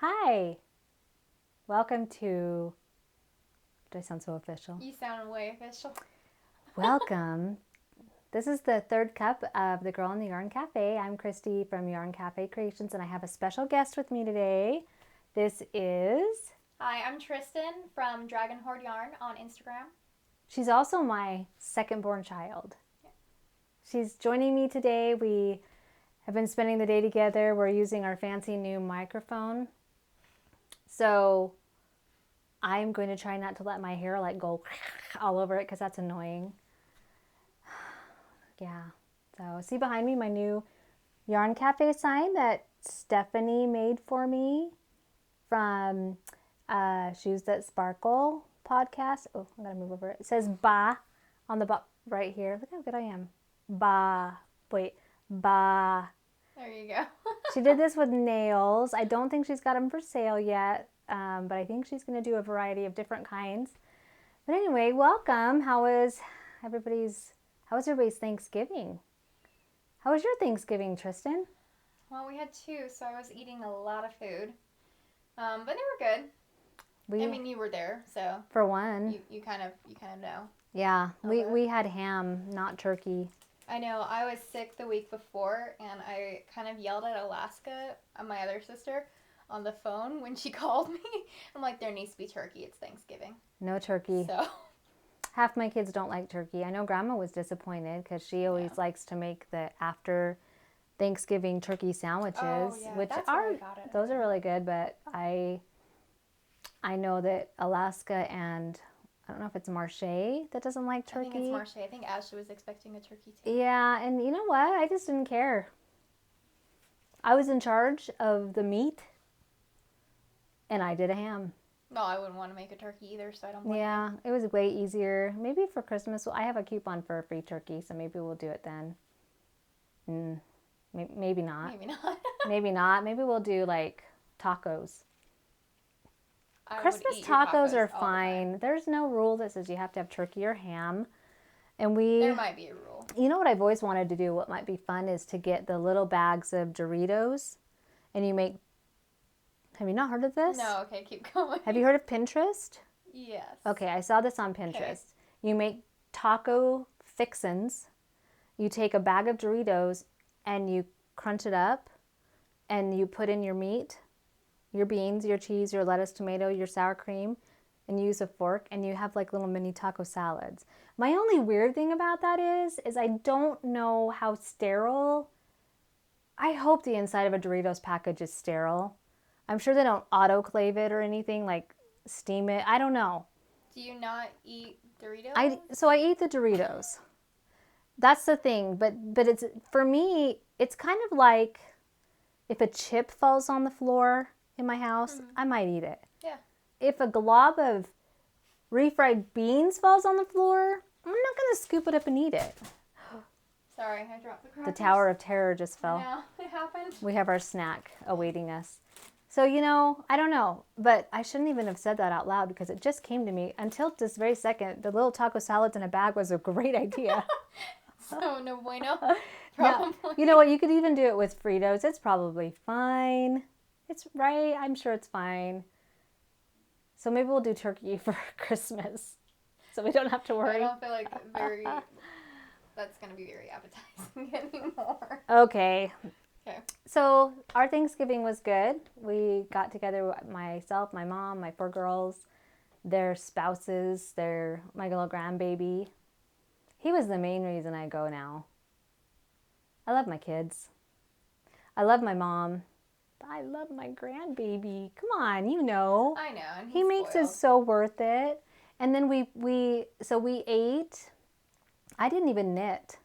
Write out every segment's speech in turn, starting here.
Hi. Welcome to, do I sound so official? You sound way official. Welcome. This is the third cup of the Girl in the Yarn Cafe. I'm Christy from Yarn Cafe Creations, and I have a special guest with me today. This is... Hi, I'm Tristan from Dragon Horde Yarn on Instagram. She's also my second-born child. She's joining me today. We have been spending the day together. We're using our fancy new microphone. So I'm going to try not to let my hair like go all over it because that's annoying. Yeah. So see behind me my new Yarn Cafe sign that Stephanie made for me from Shoes That Sparkle podcast. Oh, I'm going to move over it. It says ba on the right here. Look how good I am. Ba. Wait. Ba. There you go. She did this with nails. I don't think she's got them for sale yet, but I think she's going to do a variety of different kinds. But anyway, welcome. How was everybody's Thanksgiving? How was your Thanksgiving, Tristan? Well, we had two, so I was eating a lot of food. But they were good. I mean, you were there, so for one, you kind of know. Yeah, we had ham, not turkey. I know. I was sick the week before, and I kind of yelled at Alaska, my other sister, on the phone when she called me. I'm like, there needs to be turkey. It's Thanksgiving. No turkey. So half my kids don't like turkey. I know Grandma was disappointed because she always likes to make the after Thanksgiving turkey sandwiches, which those are really good. But I know that Alaska and I don't know if it's Marche that doesn't like turkey. I think it's Marche. I think Ashley was expecting a turkey too. Yeah, and you know what? I just didn't care. I was in charge of the meat, and I did a ham. No, I wouldn't want to make a turkey either, so I don't blame you. It was way easier. Maybe for Christmas, I have a coupon for a free turkey, so maybe we'll do it then. Maybe not. Maybe not. Maybe not. Maybe we'll do like tacos. Christmas tacos are fine. There's no rule that says you have to have turkey or ham. And there might be a rule. You know what I've always wanted to do, what might be fun, is to get the little bags of Doritos and you make... Have you not heard of this? No, okay, keep going. Have you heard of Pinterest? Yes. Okay, I saw this on Pinterest. Okay. You make taco fixins. You take a bag of Doritos and you crunch it up and you put in your meat, your beans, your cheese, your lettuce, tomato, your sour cream, and you use a fork, and you have like little mini taco salads. My only weird thing about that is I don't know how sterile. I hope the inside of a Doritos package is sterile. I'm sure they don't autoclave it or anything, like steam it. I don't know. Do you not eat Doritos? I eat the Doritos. That's the thing, but it's, for me, it's kind of like if a chip falls on the floor in my house, I might eat it. Yeah. If a glob of refried beans falls on the floor, I'm not going to scoop it up and eat it. Sorry, I dropped the crackers. The Tower of Terror just fell. Yeah, it happened. We have our snack awaiting us. So, I don't know, but I shouldn't even have said that out loud because it just came to me. Until this very second, the little taco salads in a bag was a great idea. So, no bueno? Probably. No, you know what? You could even do it with Fritos. It's probably fine. It's right. I'm sure it's fine. So maybe we'll do turkey for Christmas so we don't have to worry. I don't feel like that's going to be very appetizing anymore. Okay. Okay. So our Thanksgiving was good. We got together, myself, my mom, my 4 girls, their spouses, my little grandbaby. He was the main reason I go now. I love my kids. I love my mom. I love my grandbaby. Come on, you know. I know. And he makes it so worth it. And then we ate. I didn't even knit.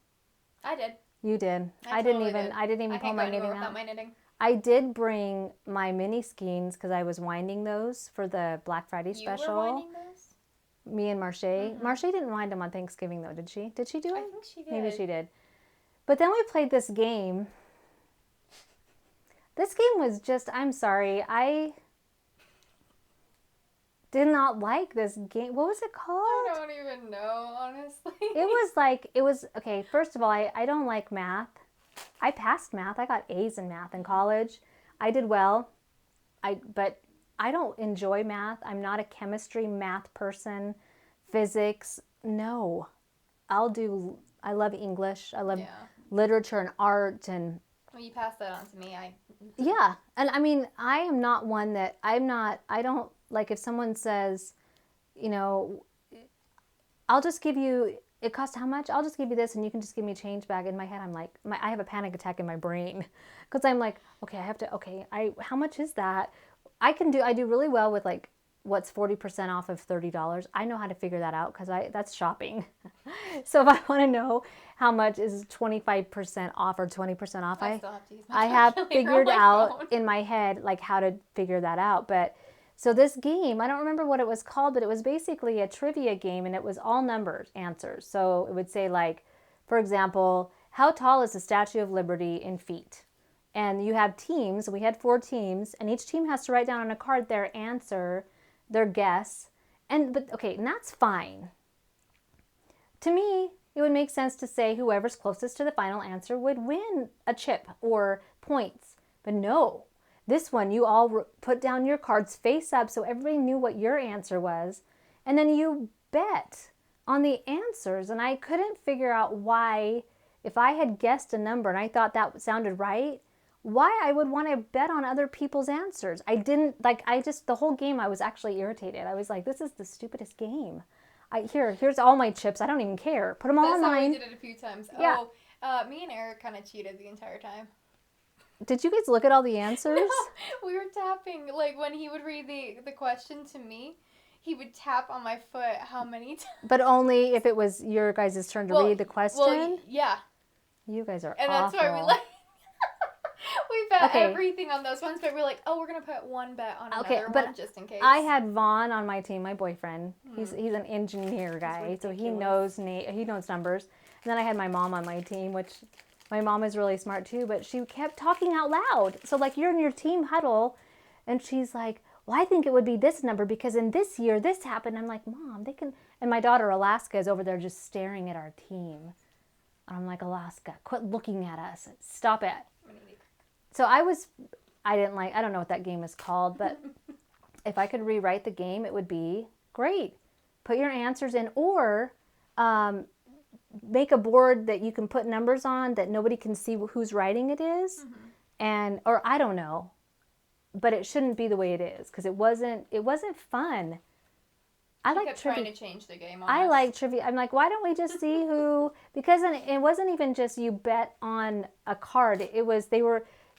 I did. You did. I didn't even pull my knitting out. My knitting. I did bring my mini skeins because I was winding those for the Black Friday special. You were winding those? Me and Marche. Mm-hmm. Marche didn't wind them on Thanksgiving though, did she? Did she do it? I think she did. Maybe she did. But then we played this game. This game was just, I'm sorry, I did not like this game. What was it called? I don't even know, honestly. Okay, first of all, I don't like math. I passed math. I got A's in math in college. I did well. but I don't enjoy math. I'm not a chemistry math person. Physics, no. I love English. I love literature and art and. Well, you passed that on to me. Yeah. And I mean, I am not one that I don't like if someone says, you know, I'll just give you, it costs how much? I'll just give you this and you can just give me a change bag. In my head, I'm like, I have a panic attack in my brain because I'm like, okay, how much is that? I do really well with like what's 40% off of $30. I know how to figure that out because that's shopping. So if I want to know how much is 25% off or 20% off, I still have to use my I have calculator figured on my out phone. in my head like how to figure that out. But so this game, I don't remember what it was called, but it was basically a trivia game and it was all numbers answers. So it would say like, for example, how tall is the Statue of Liberty in feet? And you have teams. We had 4 teams, and each team has to write down on a card their answer, their guess. And that's fine. To me, it would make sense to say whoever's closest to the final answer would win a chip or points. But no, this one you all put down your cards face up so everybody knew what your answer was, and then you bet on the answers. And I couldn't figure out why, if I had guessed a number and I thought that sounded right, why I would want to bet on other people's answers. The whole game I was actually irritated. I was like, this is the stupidest game. Here's all my chips. I don't even care. Put them all online. That's how we did it a few times. Yeah. Oh, me and Eric kind of cheated the entire time. Did you guys look at all the answers? No, we were tapping. Like when he would read the question to me, he would tap on my foot how many times. But only if it was your guys' turn to read the question? Well, yeah. You guys are and awful. That's why we like... We bet everything on those ones, but we're like, we're going to put one bet on another one just in case. I had Vaughn on my team, my boyfriend. He's an engineer guy, so he knows numbers. And then I had my mom on my team, which my mom is really smart too, but she kept talking out loud. So like you're in your team huddle, and she's like, well, I think it would be this number because in this year this happened. I'm like, Mom, they can. And my daughter Alaska is over there just staring at our team. And I'm like, Alaska, quit looking at us. Stop it. So I don't know what that game is called, but if I could rewrite the game, it would be great. Put your answers in, or make a board that you can put numbers on that nobody can see whose writing it is. Or I don't know, but it shouldn't be the way it is because it wasn't fun. I like trying to change the game. I like trivia. I'm like, why don't we just see who? Because it wasn't even just you bet on a card.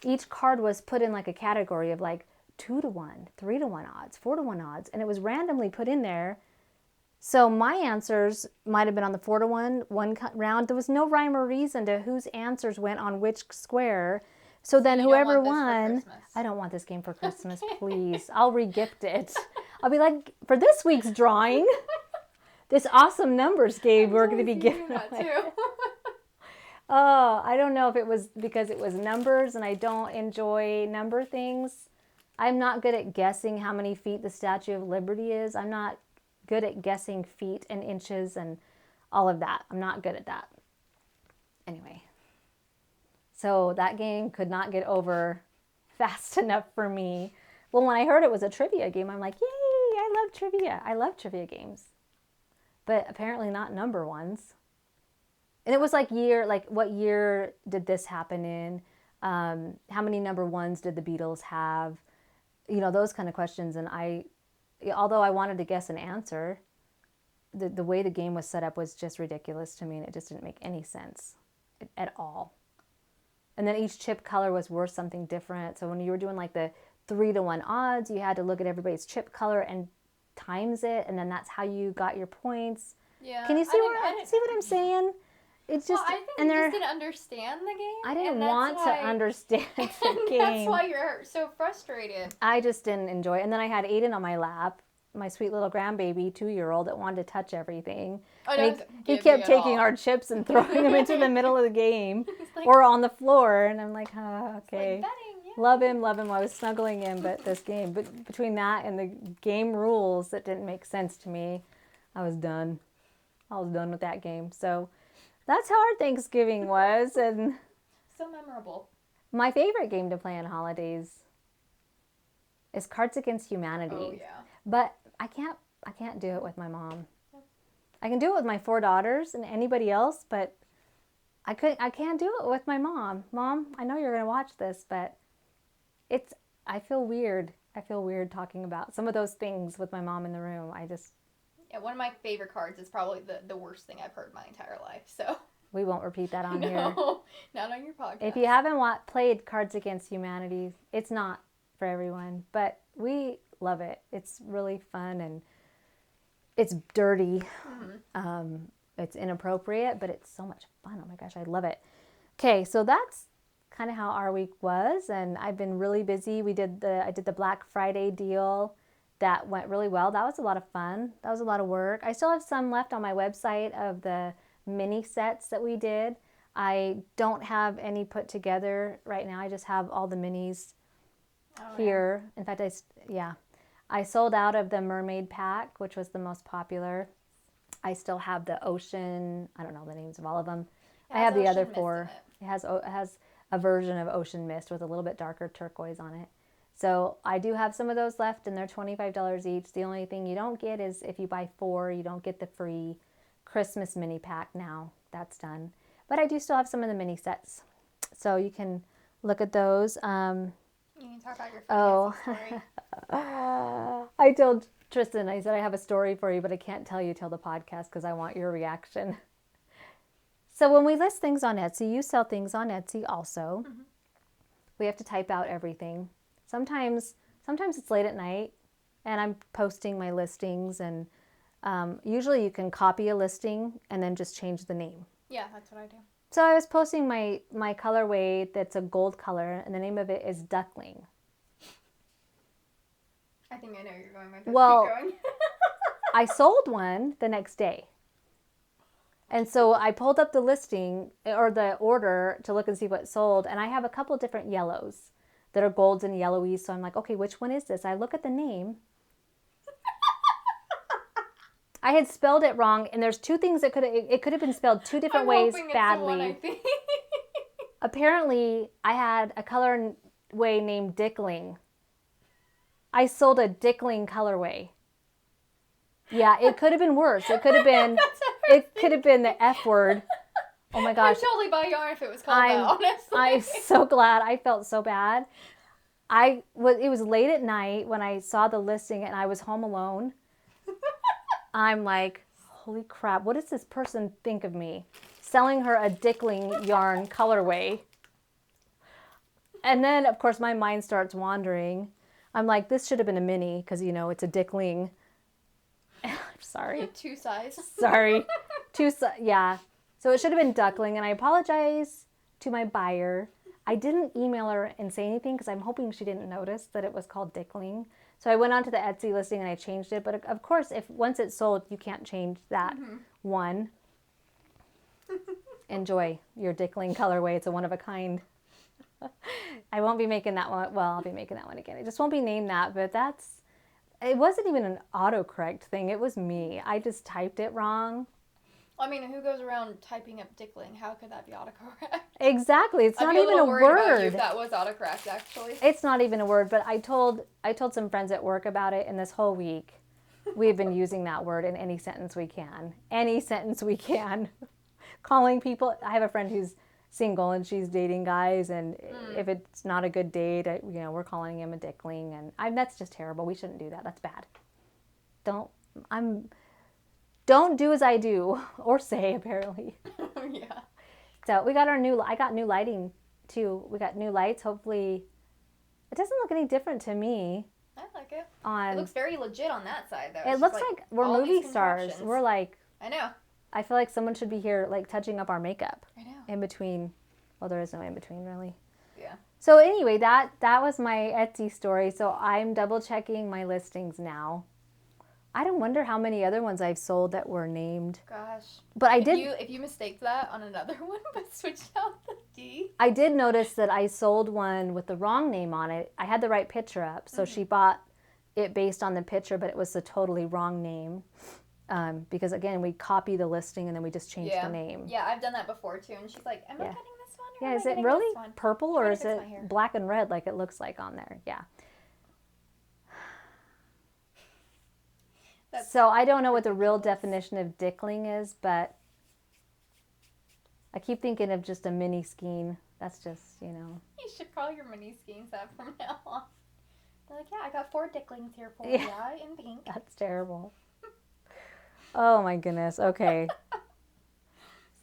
Each card was put in like a category of like 2-to-1, 3-to-1 odds, 4-to-1 odds, and it was randomly put in there. So my answers might have been on the 4-to-1 one round. There was no rhyme or reason to whose answers went on which square. So then whoever won, I don't want this game for Christmas, please. I'll re-gift it. I'll be like, for this week's drawing, this awesome numbers game we're going to be giving away. Oh, I don't know if it was because it was numbers and I don't enjoy number things. I'm not good at guessing how many feet the Statue of Liberty is. I'm not good at guessing feet and inches and all of that. I'm not good at that. Anyway, so that game could not get over fast enough for me. Well, when I heard it was a trivia game, I'm like, yay, I love trivia. I love trivia games. But apparently not number ones. And it was like what year did this happen in? How many number ones did the Beatles have? Those kind of questions. And although I wanted to guess an answer, the way the game was set up was just ridiculous to me, and it just didn't make any sense at all. And then each chip color was worth something different. So when you were doing like the 3-to-1 odds, you had to look at everybody's chip color and times it, and then that's how you got your points. Yeah. Can you see what I'm saying? It's just, I think you just didn't understand the game. I didn't want to understand the game. That's why you're so frustrated. I just didn't enjoy it. And then I had Aiden on my lap, my sweet little grandbaby, 2-year-old that wanted to touch everything. He kept taking our chips and throwing them into the middle of the game or on the floor. And I'm like, okay. Like betting, yeah. Love him. I was snuggling him, but this game. But between that and the game rules that didn't make sense to me, I was done. with that game. So that's how our Thanksgiving was. And so memorable. My favorite game to play on holidays. is Cards Against Humanity. Oh, yeah. But I can't do it with my mom. I can do it with my 4 daughters and anybody else, but I can't do it with my mom. Mom, I know you're going to watch this, but I feel weird. I feel weird talking about some of those things with my mom in the room. Yeah, one of my favorite cards is probably the worst thing I've heard my entire life, so. We won't repeat that on here. No, not on your podcast. If you haven't played Cards Against Humanity, it's not for everyone, but we love it. It's really fun and it's dirty. It's inappropriate, but it's so much fun. Oh my gosh, I love it. Okay, so that's kind of how our week was, and I've been really busy. I did the Black Friday deal. That went really well. That was a lot of fun. That was a lot of work. I still have some left on my website of the mini sets that we did. I don't have any put together right now. I just have all the minis here. Yeah. In fact, I sold out of the mermaid pack, which was the most popular. I still have the ocean. I don't know the names of all of them. I have the other 4. It has a version of Ocean Mist with a little bit darker turquoise on it. So I do have some of those left, and they're $25 each. The only thing you don't get is if you buy 4, you don't get the free Christmas mini pack now. That's done. But I do still have some of the mini sets. So you can look at those. You can talk about your story. I told Tristan, I said I have a story for you, but I can't tell you till the podcast because I want your reaction. So when we list things on Etsy, you sell things on Etsy also. Mm-hmm. We have to type out everything. Sometimes it's late at night and I'm posting my listings, and usually you can copy a listing and then just change the name. Yeah, that's what I do. So I was posting my colorway that's a gold color, and the name of it is Duckling. I think I know where you're going with this. Well, Keep going. I sold one the next day. And so I pulled up the listing or the order to look and see what sold, and I have a couple different yellows that are golds and yellowies. So I'm like, okay, which one is this? I look at the name. I had spelled it wrong, and there's 2 things that it could have been spelled 2 different ways badly. It's the one, I think. Apparently, I had a colorway named Dickling. I sold a Dickling colorway. Yeah, it could have been worse. It could have been the F word. Oh my gosh. I'd totally buy yarn if it was called that, honestly. I'm so glad. I felt so bad. It was late at night when I saw the listing and I was home alone. I'm like, holy crap, what does this person think of me? Selling her a Dickling yarn colorway. And then, of course, my mind starts wandering. I'm like, this should have been a mini because, it's a Dickling. I'm sorry. 2 size. Sorry. Yeah. So it should have been Duckling, and I apologize to my buyer. I didn't email her and say anything because I'm hoping she didn't notice that it was called Dickling. So I went onto the Etsy listing and I changed it. But of course, once it's sold, you can't change that one. Enjoy your Dickling colorway. It's a one of a kind. I won't be making that one. Well, I'll be making that one again. It just won't be named that, but it wasn't even an autocorrect thing. It was me. I just typed it wrong. I mean, who goes around typing up Dickling? How could that be autocorrect? Exactly. It's not even a word. About you if that was autocorrect, actually. It's not even a word, but I told some friends at work about it, and this whole week we've been using that word in any sentence we can. Any sentence we can. Calling people. I have a friend who's single and she's dating guys, and if it's not a good date, we're calling him a Dickling, and that's just terrible. We shouldn't do that. That's bad. Don't do as I do or say, apparently. Yeah. So I got new lighting too. We got new lights. Hopefully it doesn't look any different to me. I like it. It looks very legit on that side though. It looks like we're movie stars. We're like, I know. I feel like someone should be here like touching up our makeup. I know. In between. Well, there is no in between really. Yeah. So anyway, that was my Etsy story. So I'm double checking my listings now. I don't wonder how many other ones I've sold that were named. Gosh. But if you mistake that on another one, but switched out the D. I did notice that I sold one with the wrong name on it. I had the right picture up, so she bought it based on the picture, but it was the totally wrong name. Because again, we copy the listing and then we just change the name. Yeah, I've done that before too. And she's like, am I getting this one? Or yeah, is it really purple or is it black and red like it looks like on there? Yeah. So I don't know what the real definition of dickling is, but I keep thinking of just a mini skein. That's just, You should call your mini skeins that from now on. They're like, yeah, I got 4 dicklings here for you in pink. That's terrible. Oh my goodness. Okay.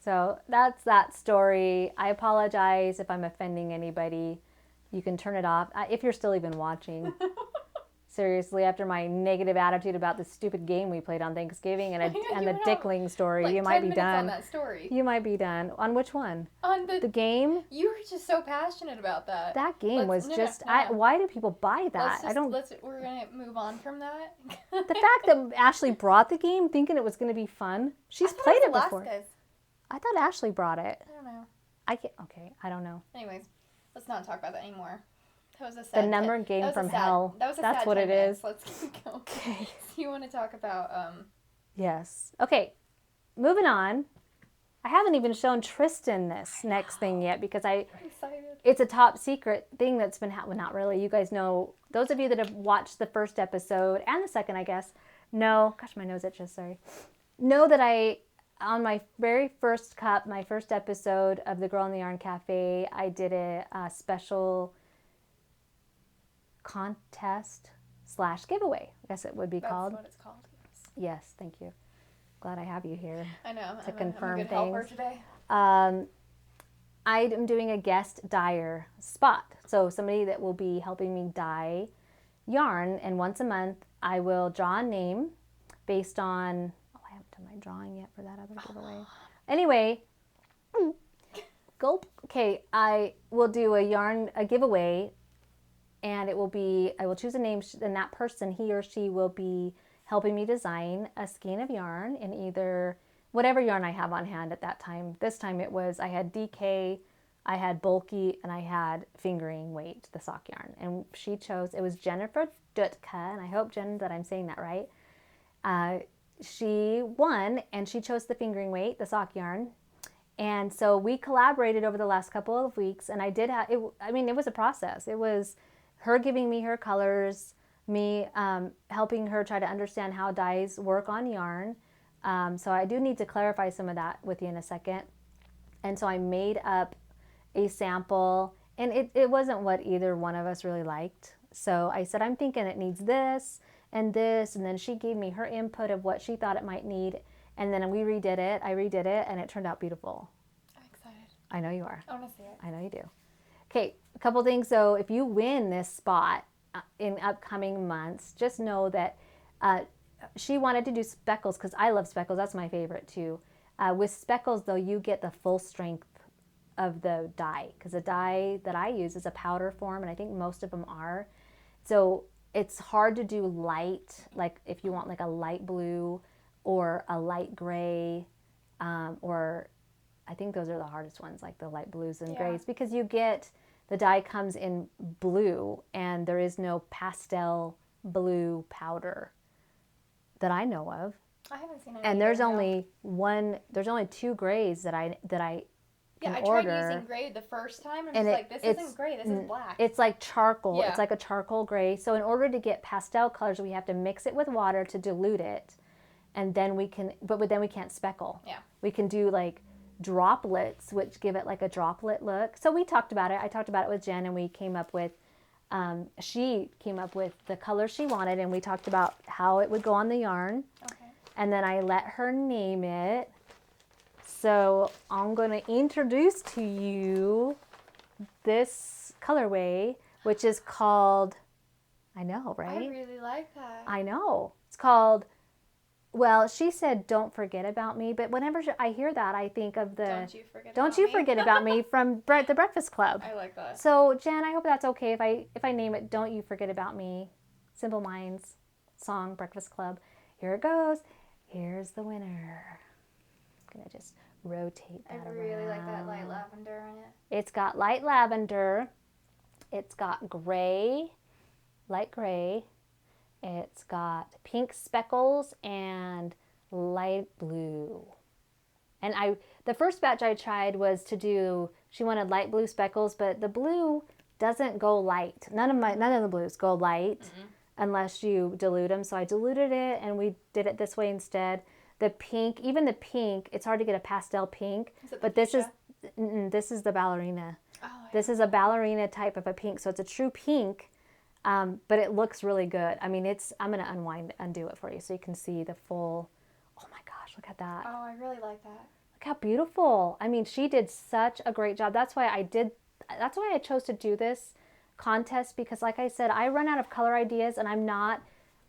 So that's that story. I apologize if I'm offending anybody. You can turn it off if you're still even watching. Seriously, after my negative attitude about the stupid game we played on Thanksgiving and the dickling story, like you might be 10 minutes done. On that story. You might be done. On which one? On the game? You were just so passionate about that. That game was just. Why do people buy that? We're gonna move on from that. The fact that Ashley brought the game, thinking it was going to be fun. She's played it before. I thought Ashley brought it. I don't know. Okay, I don't know. Anyways, let's not talk about that anymore. That was a sad. The number game from hell. That's what it is. Let's keep going. Okay. So you want to talk about Yes. Okay. Moving on. I haven't even shown Tristan this next thing yet because I'm excited. It's a top secret thing that's been happening. Not really. You guys know. Those of you that have watched the first episode and the second, I guess, know. Gosh, my nose itches. Sorry. Know that on my very first cup, my first episode of the Girl in the Yarn Cafe, I did a special contest / giveaway, I guess it would be called. That's what it's called. Yes, thank you. Glad I have you here. I know. To confirm I'm a good things. helper today. I am doing a guest dyer spot. So somebody that will be helping me dye yarn, and once a month I will draw a name based on. Oh, I haven't done my drawing yet for that other giveaway. Anyway, gulp. Okay, I will do a giveaway. And it will be, I will choose a name, and that person, he or she, will be helping me design a skein of yarn in either whatever yarn I have on hand at that time. This time I had DK, I had bulky, and I had fingering weight, the sock yarn. And she chose, it was Jennifer Dutka, and I hope, Jen, that I'm saying that right. She won, and she chose the fingering weight, the sock yarn. And so we collaborated over the last couple of weeks, and I did have, it was a process. It was her giving me her colors, me helping her try to understand how dyes work on yarn. So I do need to clarify some of that with you in a second. And so I made up a sample, and it wasn't what either one of us really liked. So I said, I'm thinking it needs this and this, and then she gave me her input of what she thought it might need, and then we redid it. I redid it, and it turned out beautiful. I'm excited. I know you are. I want to see it. I know you do. Okay, a couple things. So if you win this spot in upcoming months, just know that she wanted to do speckles because I love speckles. That's my favorite too. With speckles, though, you get the full strength of the dye because the dye that I use is a powder form, and I think most of them are. So it's hard to do light, like if you want like a light blue or a light gray, or I think those are the hardest ones, like the light blues and grays, because the dye comes in blue, and there is no pastel blue powder that I know of. I haven't seen any. And there's only 2 grays that I can order. Tried using gray the first time, and this isn't gray, this is black. It's like charcoal. Yeah. It's like a charcoal gray. So in order to get pastel colors, we have to mix it with water to dilute it, and then we can't speckle. Yeah. We can do like droplets, which give it like a droplet look. So we talked about it. I talked about it with Jen, and we came up with, she came up with the color she wanted, and we talked about how it would go on the yarn. Okay. And then I let her name it. So I'm going to introduce to you this colorway, which is called, I know, right? I really like that. I know. It's called, well, she said, Don't Forget About Me. But whenever I hear that, I think of the Don't You Forget About Me from the Breakfast Club. I like that. So, Jen, I hope that's okay if I name it Don't You Forget About Me. Simple Minds song, Breakfast Club. Here it goes. Here's the winner. I'm going to just rotate that around. I really like that light lavender in it. It's got light lavender. It's got gray, light gray. It's got pink speckles and light blue. And the first batch I tried was she wanted light blue speckles, but the blue doesn't go light. None of the blues go light. unless you dilute them. So I diluted it and we did it this way instead. The pink, even the pink, it's hard to get a pastel pink, but this is the ballerina. Oh, this is a ballerina type of a pink, so it's a true pink, but it looks really good. I mean, I'm going to undo it for you so you can see the full, oh my gosh, look at that. Oh, I really like that. Look how beautiful. I mean, she did such a great job. That's why I chose to do this contest, because like I said, I run out of color ideas and I'm not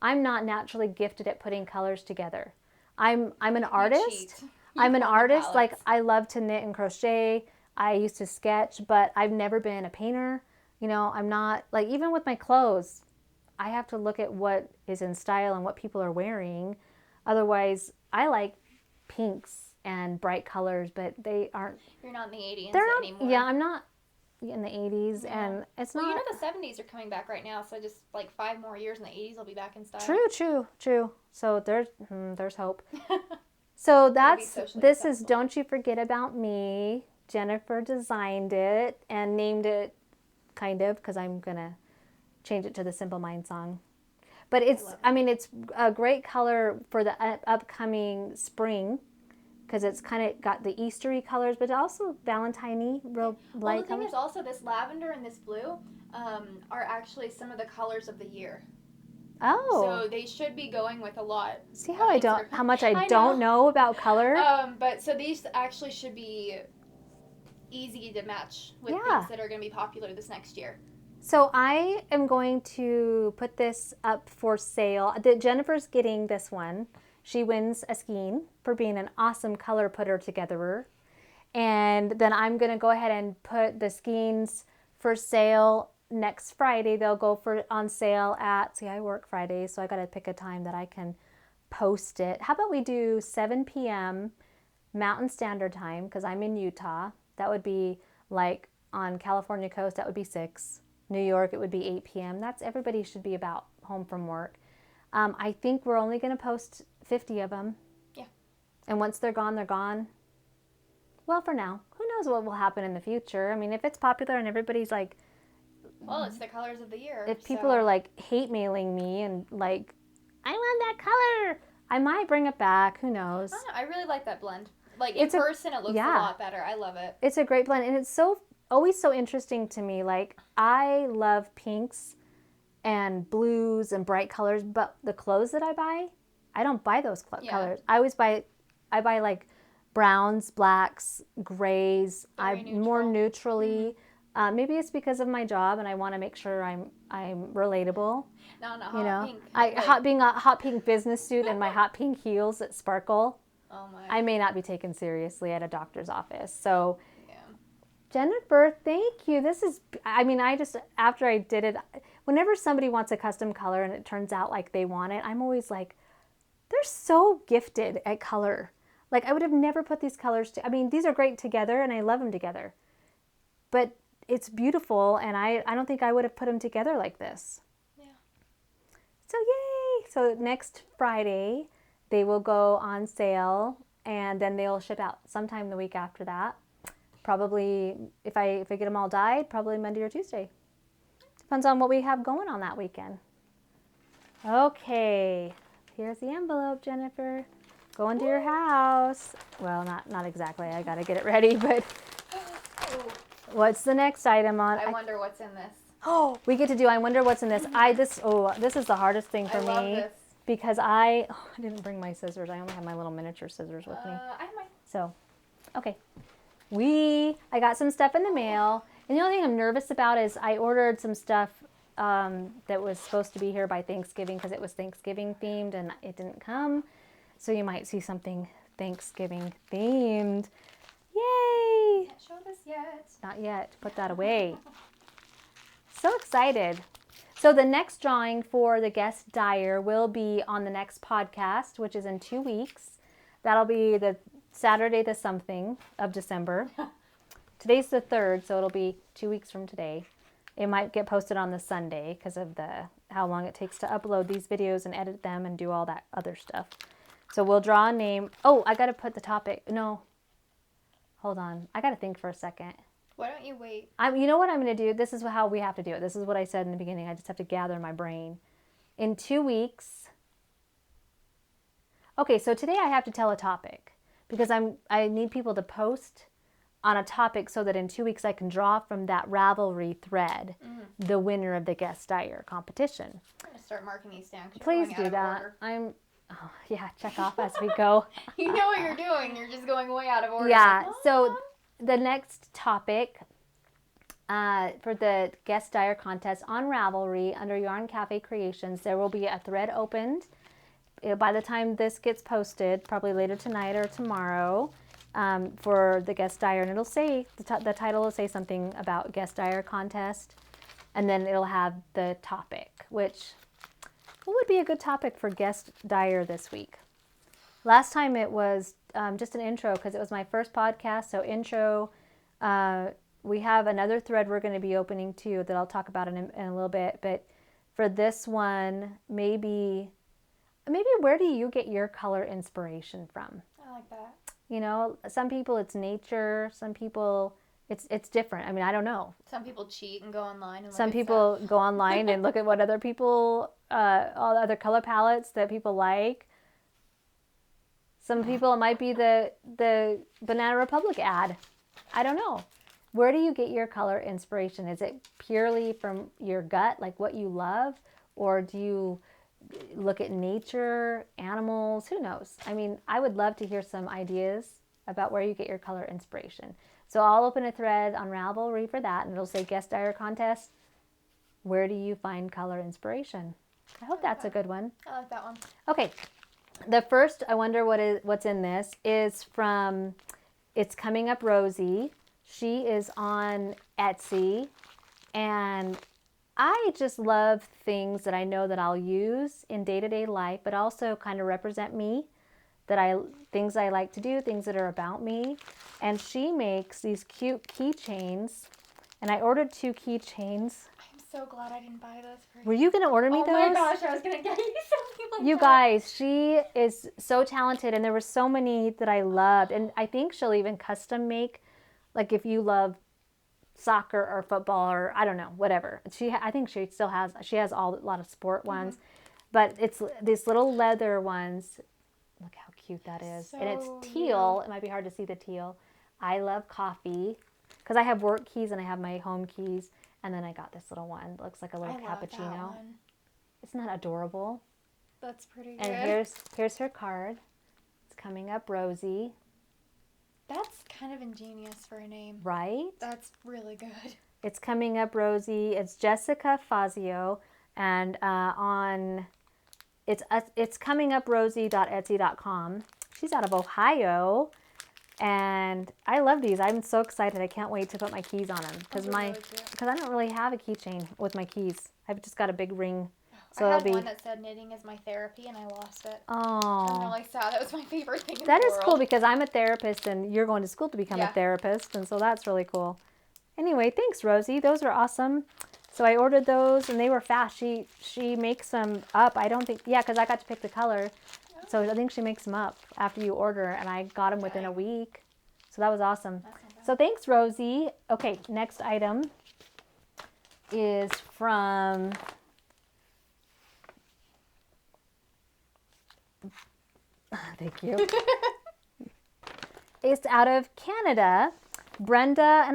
naturally gifted at putting colors together. I'm an artist. I'm an artist. Like, I love to knit and crochet. I used to sketch, but I've never been a painter. You know, I'm not, like, even with my clothes, I have to look at what is in style and what people are wearing. Otherwise, I like pinks and bright colors, but they aren't. You're not in the 80s anymore. Yeah, I'm not in the 80s, and it's not. Well, you know, the 70s are coming back right now, so just like 5 more years in the 80s will be back in style. True. So there's hope. So this is Don't You Forget About Me. Jennifer designed it and named it, kind of, because I'm going to change it to the Simple Mind song. But it's a great color for the upcoming spring, because it's kind of got the Eastery colors, but also Valentine-y, real light colors. The thing is also, this lavender and this blue are actually some of the colors of the year. Oh. So they should be going with a lot. See how much I don't know about color? But so these actually should be easy to match with things that are going to be popular this next year. So I am going to put this up for sale. Jennifer's getting this one. She wins a skein for being an awesome color putter togetherer. And then I'm going to go ahead and put the skeins for sale next Friday. They'll go on sale at, I work Fridays, so I got to pick a time that I can post it. How about we do 7 p.m. Mountain Standard Time, because I'm in Utah. That would be like on California coast, that would be 6. New York, it would be 8 p.m. Everybody should be about home from work. I think we're only going to post 50 of them. Yeah. And once they're gone, they're gone. Well, for now. Who knows what will happen in the future? I mean, if it's popular and everybody's like... Well, it's the colors of the year. If people are like hate mailing me and like, I want that color, I might bring it back. Who knows? I don't know. I really like that blend. Like, in person, it looks a lot better. I love it. It's a great blend. And it's always so interesting to me. Like, I love pinks and blues and bright colors, but the clothes that I buy, I don't buy those colors. I buy like browns, blacks, grays. More neutrally. Mm-hmm. Maybe it's because of my job and I want to make sure I'm relatable. Hot pink. Being a hot pink business suit and my hot pink heels that sparkle. Oh my. I may not be taken seriously at a doctor's office. So, Jennifer, thank you. After I did it, whenever somebody wants a custom color and it turns out like they want it, I'm always like, they're so gifted at color. Like, I would have never put these colors these are great together and I love them together. But it's beautiful and I don't think I would have put them together like this. Yeah. So, yay! So, next Friday, they will go on sale and then they'll ship out sometime the week after that. Probably, if I get them all dyed, probably Monday or Tuesday. Depends on what we have going on that weekend. Okay, here's the envelope, Jennifer. Going to your house. Well, not exactly. I got to get it ready, but what's the next item on? I wonder what's in this. Oh, we get to do I wonder what's in this. This is the hardest thing for me. I love this. Because I didn't bring my scissors. I only have my little miniature scissors with me. I have mine. So, okay. I got some stuff in the mail. And the only thing I'm nervous about is I ordered some stuff that was supposed to be here by Thanksgiving because it was Thanksgiving themed and it didn't come. So you might see something Thanksgiving themed. Yay! Can't show this yet. Not yet. Put that away. So excited. So the next drawing for the guest Dyer will be on the next podcast, which is in 2 weeks. That'll be the Saturday the something of December. Today's the 3rd, so it'll be 2 weeks from today. It might get posted on the Sunday because of how long it takes to upload these videos and edit them and do all that other stuff. So we'll draw a name. Oh, I got to put the topic. No. Hold on. I got to think for a second. Why don't you wait? You know what I'm going to do? This is how we have to do it. This is what I said in the beginning. I just have to gather my brain. In 2 weeks. Okay, so today I have to tell a topic because I need people to post on a topic so that in 2 weeks I can draw from that Ravelry thread the winner of the Guest Dyer competition. I'm gonna start marking these down. Please do that. Check off as we go. You know what you're doing. You're just going way out of order. Yeah, so the next topic for the Guest Dyer Contest on Ravelry under Yarn Cafe Creations, there will be a thread opened. By the time this gets posted, probably later tonight or tomorrow, for the Guest Dyer, and it'll say, the title will say something about Guest Dyer Contest, and then it'll have the topic, what would be a good topic for Guest Dyer this week? Last time it was just an intro because it was my first podcast, so intro. We have another thread we're going to be opening too that I'll talk about in a little bit, but for this one, maybe where do you get your color inspiration from? I like that. You know, some people it's nature, some people it's different. I mean, I don't know. Some people cheat and go online and some people go online and look at what other people, all the other color palettes that people like. Some people, it might be the Banana Republic ad. I don't know. Where do you get your color inspiration? Is it purely from your gut, like what you love? Or do you look at nature, animals? Who knows? I mean, I would love to hear some ideas about where you get your color inspiration. So I'll open a thread on Ravelry for that, and it'll say Guest Dyer Contest. Where do you find color inspiration? I hope that's a good one. I like that one. Okay. The first, I wonder what's in this, is from It's Coming Up Rosie. She is on Etsy, and I just love things that I know that I'll use in day-to-day life, but also kind of represent me, things I like to do, things that are about me. And she makes these cute keychains, and I ordered 2 keychains. I'm so glad I didn't buy those for you. Were you going to order me those? Oh my gosh, I was going to get you something like that. You guys, she is so talented, and there were so many that I loved. And I think she'll even custom make, like if you love soccer or football or I don't know, whatever. I think she has a lot of sport ones, but it's these little leather ones. Look how cute that is. So and it's teal. cute. It might be hard to see the teal. I love coffee because I have work keys and I have my home keys. And then I got this little one. It looks like a little cappuccino. Love that one. Isn't that adorable? That's pretty good. And here's her card. It's Coming Up Rosie. That's kind of ingenious for a name. Right? That's really good. It's Coming Up Rosie. It's Jessica Fazio, and it's cominguprosie.etsy.com. She's out of Ohio, and I love these. I'm so excited. I can't wait to put my keys on them because I don't really have a keychain with my keys. I've just got a big ring. So I had one that said knitting is my therapy, and I lost it. Oh. I'm really sad. That was my favorite thing in That the is world. cool because I'm a therapist and you're going to school to become a therapist, and so that's really cool. Anyway, thanks, Rosie. Those are awesome. So I ordered those, and they were fast. She makes them up. I don't think, because I got to pick the color. So I think she makes them up after you order, and I got them within a week. So that was awesome. So thanks, Rosie. Okay, next item is from... Thank you. It's out of Canada. Brenda,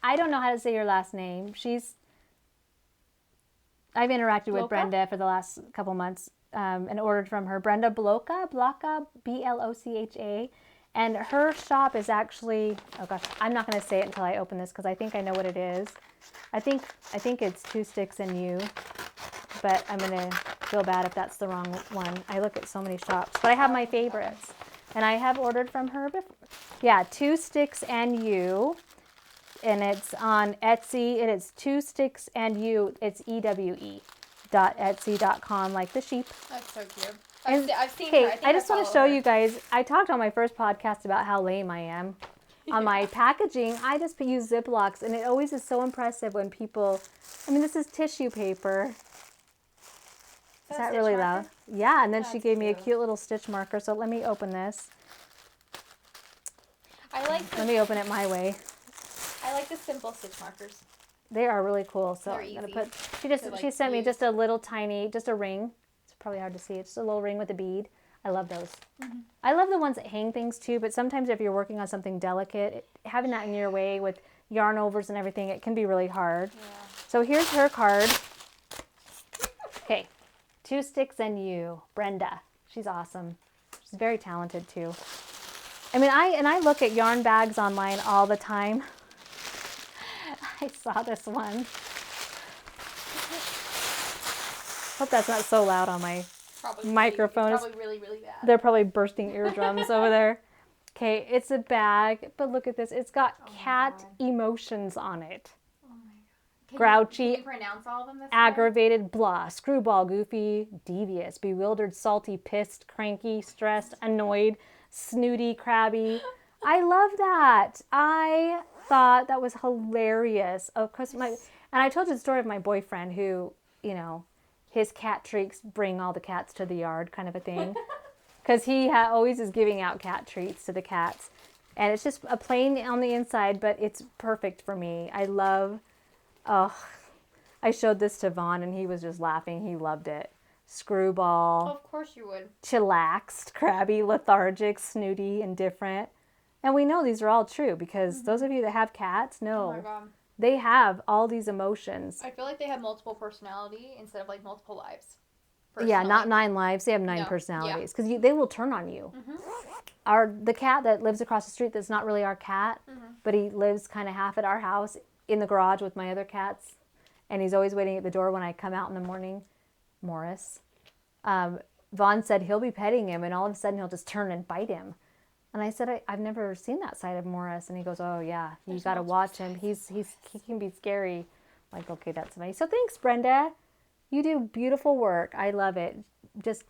I don't know how to say your last name. I've interacted with Brenda for the last couple months and ordered from her. Brenda Blocha, B-L-O-C-H-A. And her shop is actually, oh gosh, I'm not going to say it until I open this because I think I know what it is. I think it's Two Sticks and You, but I'm going to feel bad if that's the wrong one. I look at so many shops, but I have my favorites. And I have ordered from her before. Yeah, Two Sticks and You. And it's on Etsy. And it's Two Sticks and You. It's EWE.etsy.com, like the sheep. That's so cute. I've seen her. I just want to show you guys. I talked on my first podcast about how lame I am. On my packaging, I just use Ziplocs. And it always is so impressive when people... I mean, this is tissue paper. Is that really loud? Yeah, and then she gave me a cute little stitch marker. So let me open this. Let me open it my way. I like the simple stitch markers. They are really cool. So They're I'm gonna easy put. to, like, She sent me use. just a little tiny, just a ring. It's probably hard to see. It's just a little ring with a bead. I love those. I love the ones that hang things too. But sometimes if you're working on something delicate, having that in your way with yarn overs and everything, it can be really hard. Yeah. So here's her card. Okay, 2 sticks and you, Brenda. She's awesome. She's very talented too. I mean, I look at yarn bags online all the time. I saw this one. Hope that's not so loud on my microphone. Probably really, really bad. They're probably bursting eardrums over there. Okay, it's a bag, but look at this. It's got cat emotions on it. Oh my god. Grouchy, Can you pronounce all of them this aggravated, blah, screwball, goofy, devious, bewildered, salty, pissed, cranky, stressed, annoyed, snooty, crabby. I love that. I thought that was hilarious. Of course, and I told you the story of my boyfriend who, you know, his cat treats bring all the cats to the yard kind of a thing. Because he always is giving out cat treats to the cats. And it's just a plain on the inside, but it's perfect for me. I love, I showed this to Vaughn and he was just laughing. He loved it. Screwball. Oh, of course you would. Chillaxed, crabby, lethargic, snooty, indifferent. And we know these are all true because those of you that have cats know Oh my god. they have all these emotions. I feel like they have multiple personality instead of like multiple lives. Yeah, not Personally. 9 lives. They have 9 No. personalities because they will turn on you. The cat that lives across the street that's not really our cat, but he lives kind of half at our house in the garage with my other cats, and he's always waiting at the door when I come out in the morning. Morris. Vaughn said he'll be petting him, and all of a sudden he'll just turn and bite him. And I said, I've never seen that side of Morris. And he goes, oh, yeah, you got to watch him. He can be scary. I'm like, okay, that's nice. So thanks, Brenda. You do beautiful work. I love it. Just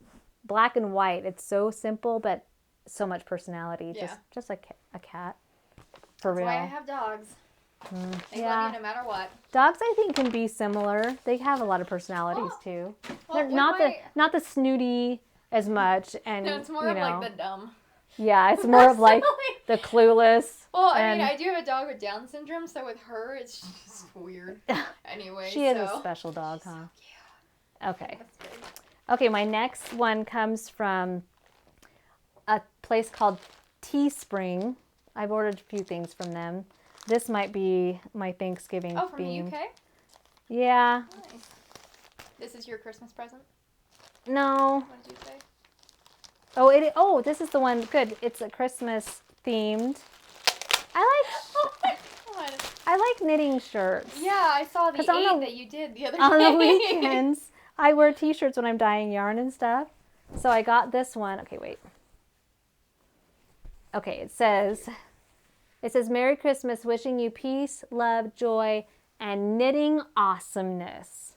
black and white. It's so simple, but so much personality. Yeah. Just like a cat. For real. That's why I have dogs. They Yeah. love you no matter what. Dogs, I think, can be similar. They have a lot of personalities, too. Well, They're with not the snooty as much. And, No, it's more you of know, like the dumb. yeah, it's more of like Personally. the clueless. Well, I and mean, I do have a dog with Down syndrome, so with her, it's just weird. Anyway, she is a special dog, huh? Yeah. Okay. That's good. Okay, my next one comes from a place called Teespring. I've ordered a few things from them. This might be my Thanksgiving Oh, from theme. the UK? Yeah. Nice. This is your Christmas present? No. What did you say? Oh, this is the one. Good. It's a Christmas themed. Oh my god. I like knitting shirts. Yeah, I saw the 'Cause on 8 the- that you did the other On day. the weekends, I wear t-shirts when I'm dyeing yarn and stuff. So I got this one. Okay, wait. Okay, it says Merry Christmas, wishing you peace, love, joy, and knitting awesomeness.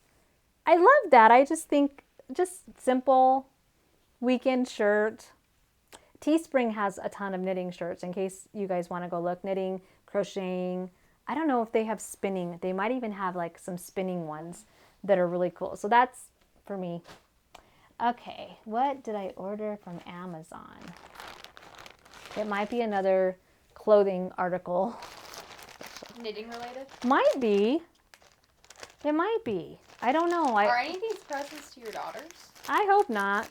I love that. I just think just simple weekend shirt. Teespring has a ton of knitting shirts in case you guys want to go look. Knitting, crocheting. I don't know if they have spinning. They might even have like some spinning ones that are really cool. So that's for me. Okay, what did I order from Amazon? It might be another clothing article. Knitting related? Might be. It might be. I don't know. Are any of these presents to your daughters? I hope not.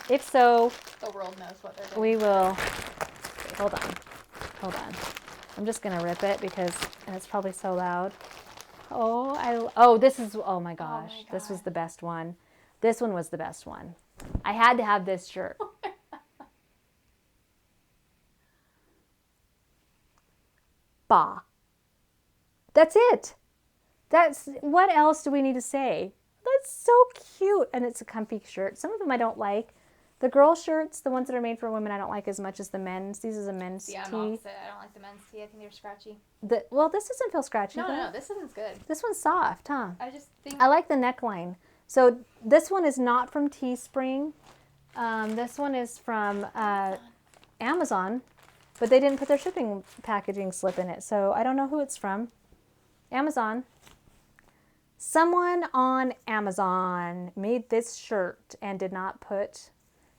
If so, The world knows what they're doing. we will. Wait, hold on. I'm just gonna rip it because and it's probably so loud. This is. Oh my gosh, this was God. the best one. This one was the best one. I had to have this shirt. Bah. That's it. What else do we need to say? That's so cute. And it's a comfy shirt. Some of them I don't like. The girl shirts, the ones that are made for women, I don't like as much as the men's. These is a men's Yeah, I'm tee. opposite. I don't like the men's tee. I think they're scratchy. Well, this doesn't feel scratchy. No, does no, it? no. This one's good. This one's soft, huh? I just think... I like the neckline. So this one is not from Teespring. This one is from Amazon, but they didn't put their shipping packaging slip in it. So I don't know who it's from. Amazon. Someone on Amazon made this shirt and did not put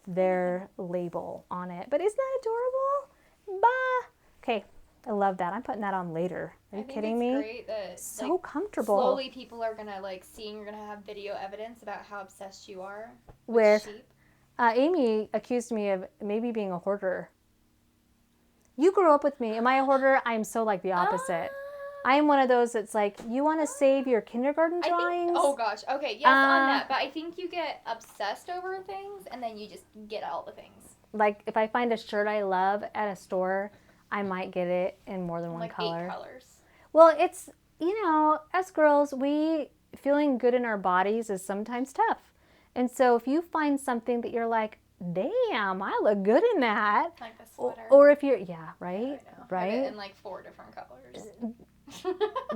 their label on it. But isn't that adorable? Bah. Okay, I love that. I'm putting that on later. Are you kidding me? Great that, so comfortable. Slowly people are going to like seeing, you're going to have video evidence about how obsessed you are with sheep. Amy accused me of maybe being a hoarder. You grew up with me. Am I a hoarder? I'm so like the opposite. I am one of those that's like, you want to save your kindergarten drawings? Oh gosh. Okay. Yes, on that. But I think you get obsessed over things and then you just get all the things. Like if I find a shirt I love at a store, I might get it in more than one like color. 8 colors. Well, it's, you know, as girls, feeling good in our bodies is sometimes tough. And so if you find something that you're like, damn, I look good in that. Like a sweater. Or if you're, yeah, right? Yeah, I know. Right? I have it in like 4 different colors.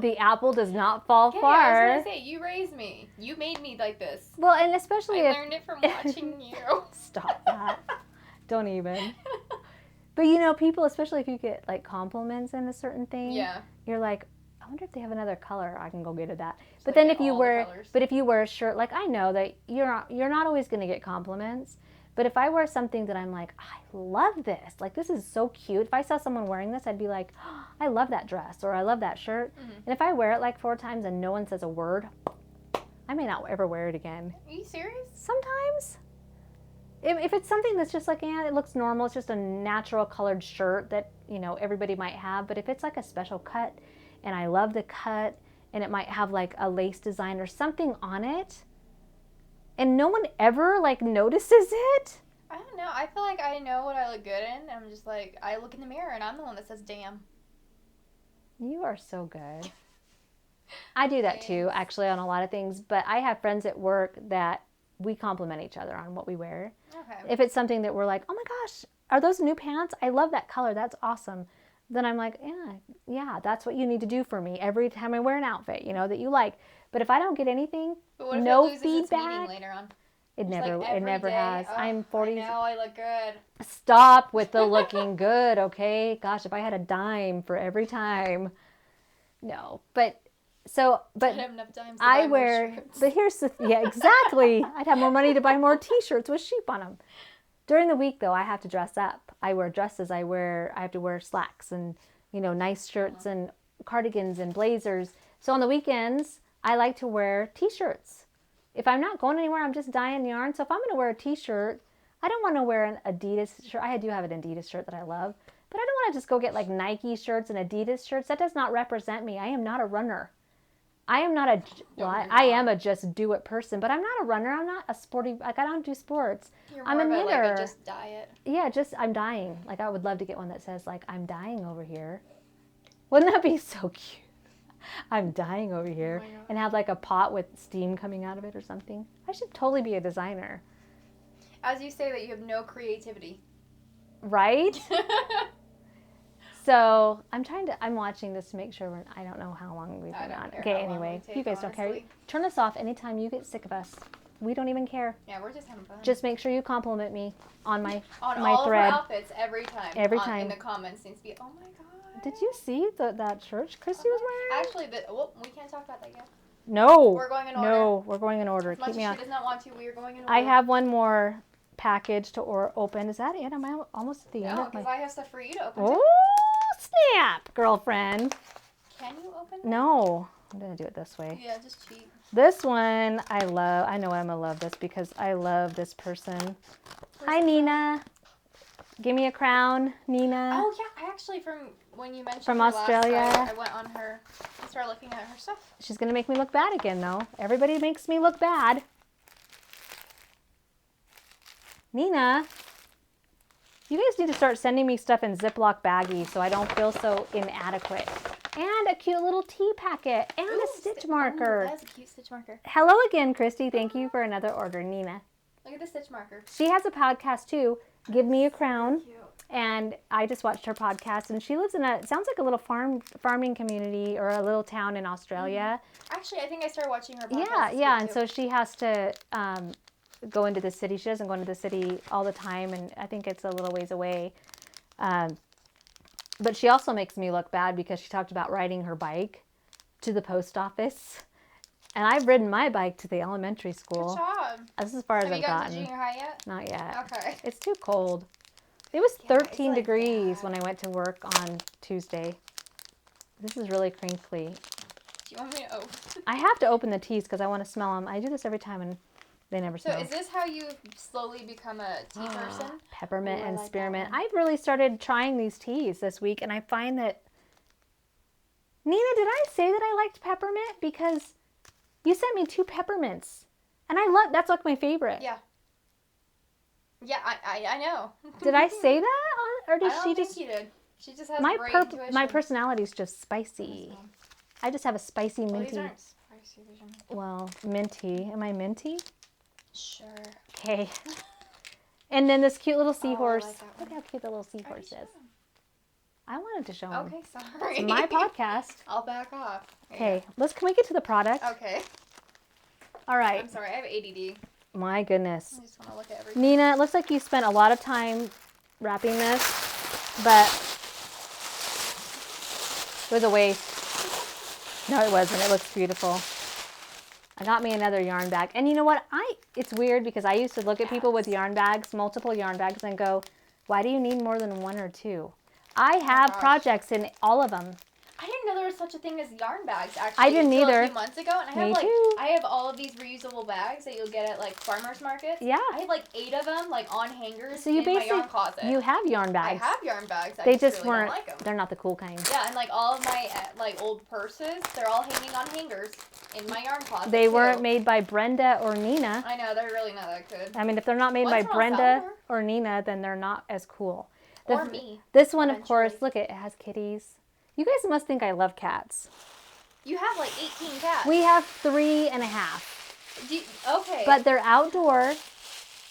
The apple does not fall Okay, far. I was going to say, you raised me. You made me like this. Well, and especially I learned it from watching you. Stop that. Don't even. But you know, people, especially if you get like compliments in a certain thing, you're like, I wonder if they have another color. I can go get it that. But then if you wear a shirt, like I know that you're not always going to get compliments. But if I wear something that I'm like, I love this, like this is so cute. If I saw someone wearing this, I'd be like, oh, I love that dress or I love that shirt. Mm-hmm. And if I wear it like 4 times and no one says a word, I may not ever wear it again. Are you serious? Sometimes. If it's something that's just like, it looks normal, it's just a natural colored shirt that, you know, everybody might have. But if it's like a special cut and I love the cut and it might have like a lace design or something on it, and no one ever like notices it. I don't know. I feel like I know what I look good in. And I'm just like, I look in the mirror and I'm the one that says, damn. You are so good. I do that too, actually, on a lot of things. But I have friends at work that we compliment each other on what we wear. Okay. If it's something that we're like, oh my gosh, are those new pants? I love that color. That's awesome. Then I'm like, yeah, that's what you need to do for me every time I wear an outfit, you know, that you like. But if I don't get anything, no feedback. Later on? It never has. I'm 40. I know I look good. Stop with the looking good, okay? Gosh, if I had a dime for every time. No, but I'd have enough dimes to buy more shirts. But here's exactly. I'd have more money to buy more t-shirts with sheep on them. During the week though, I have to dress up. I wear dresses. I have to wear slacks and, you know, nice shirts and cardigans and blazers. So on the weekends, I like to wear t-shirts. If I'm not going anywhere, I'm just dyeing yarn. So if I'm going to wear a t-shirt, I don't want to wear an Adidas shirt. I do have an Adidas shirt that I love, but I don't want to just go get like Nike shirts and Adidas shirts. That does not represent me. I am not a runner. I am not I am a just do it person, but I'm not a runner. I'm not a sporty, like I don't do sports. I'm a knitter. Like a just diet. Yeah, I'm dying. Like I would love to get one that says like, I'm dying over here. Wouldn't that be so cute? I'm dying over here, and have like a pot with steam coming out of it or something. I should totally be a designer. As you say that you have no creativity. Right? So I'm watching this to make sure I don't know how long we've been on. Okay, anyway, you guys don't care. Turn us off anytime you get sick of us. We don't even care. Yeah, we're just having fun. Just make sure you compliment me on my on my all thread. Of our outfits every time. In the comments seems to be, oh my god. Did you see that shirt Christy was wearing? Actually, we can't talk about that yet. No. We're going in order. No, we're going in order. As much Keep me as on. she does not want to, we are going in order. I have one more package to open. Is that it? Am I almost at the end? No, because I have stuff for you to open. Oh, snap, girlfriend. Can you open it? No. I'm going to do it this way. Yeah, just cheat. This one I love. I know I'm going to love this because I love this person. Hi, Nina. Give me a crown, Nina. Oh, yeah. I actually, from when you mentioned from her Australia, last, I went on her and started looking at her stuff. She's going to make me look bad again, though. Everybody makes me look bad. Nina, you guys need to start sending me stuff in Ziploc baggies so I don't feel so inadequate. And a cute little tea packet and a stitch marker. That's a cute stitch marker. Hello again, Christy. Thank you for another order, Nina. Look at the stitch marker. She has a podcast too. Give Me a Crown. Cute. And I just watched her podcast, and she lives in it sounds like a little farming community or a little town in Australia. Actually, I think I started watching her podcast. Yeah, and so she has to go into the city. She doesn't go into the city all the time, and I think it's a little ways away. But she also makes me look bad because she talked about riding her bike to the post office. And I've ridden my bike to the elementary school. Good job. That's as far as I've gotten. Have you gotten to junior high yet? Not yet. Okay. It's too cold. It was Yeah, it's 13 like degrees that. when I went to work on Tuesday. This is really crinkly. Do you want me to open? I have to open the teas because I want to smell them. I do this every time and they never So smell. is this how you slowly become a tea person? Peppermint Ooh, I and like that spearmint. one. I've really started trying these teas this week, and I find that... Nina, did I say that I liked peppermint? Because you sent me 2 peppermints, and I love... That's like my favorite. Yeah. Yeah, I know. Did I say that? Or did I don't she think just... you did. She just has My, great intuition. my personality is just spicy. I just have a spicy Well, minty... these aren't spicy. These are Well, minty. Am I minty? Sure. Okay. And then this cute little seahorse. like that Look one. how cute the little seahorse is. I wanted to show him. Okay, sorry. It's my podcast. I'll back off. Okay, can we get to the product? Okay. All right. I'm sorry, I have ADD. My goodness. I just want to look at everything. Nina, it looks like you spent a lot of time wrapping this, but it was a waste. No, it wasn't. It looks beautiful. I got me another yarn bag. And you know what? It's weird because I used to look at people with yarn bags, multiple yarn bags, and go, why do you need more than 1 or 2? I have projects in all of them. I didn't know there was such a thing as yarn bags, actually. I didn't until either. A few months ago, and I have all of these reusable bags that you'll get at like farmers markets. Yeah. I have like 8 of them, like on hangers So you in my basically yarn closet. you have yarn bags. I have yarn bags. They just really weren't. don't like them. They're not the cool kind. Yeah, and like all of my like old purses, they're all hanging on hangers in my yarn closet. They weren't made by Brenda or Nina. I know, they're really not that good. I mean, if they're not made by Once in a while, Brenda Salvador. or Nina, then they're not as cool. Or me. This one, of course, eventually. look, it has kitties. You guys must think I love cats. You have like 18 cats. We have 3.5. Okay. But they're outdoor.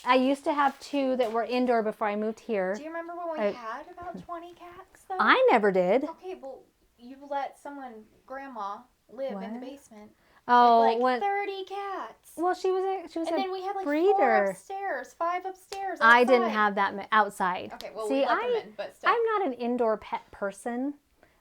I used to have 2 that were indoor before I moved here. Do you remember when we had about 20 cats, though? I never did. Okay, well, you let grandma, live in the basement. Oh, with like 30 cats. Well, she was and a then we had like breeder. 4 upstairs, 5 upstairs. Outside. I didn't have that outside. Okay, well, See, we let them in, but still. I'm not an indoor pet person.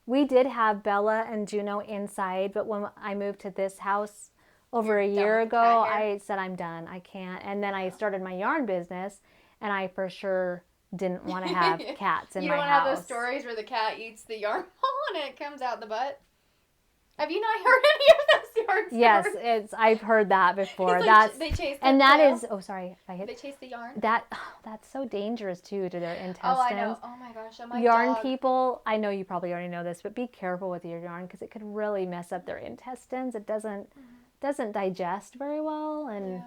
We did have Bella and Juno inside, but when I moved to this house over a year ago, I said, I'm done. I can't. And then I started my yarn business, and I for sure didn't want to have cats in my house. You don't want to have those stories where the cat eats the yarn ball and it comes out the butt? Have you not heard any of those yarn stories? Yes, I've heard that before. Like they chase the oh, sorry. They chase the yarn? That's so dangerous, too, to their intestines. Oh, I know. Oh, my gosh. Oh, my yarn dog. people, I know you probably already know this, but be careful with your yarn because it could really mess up their intestines. It doesn't digest very well, and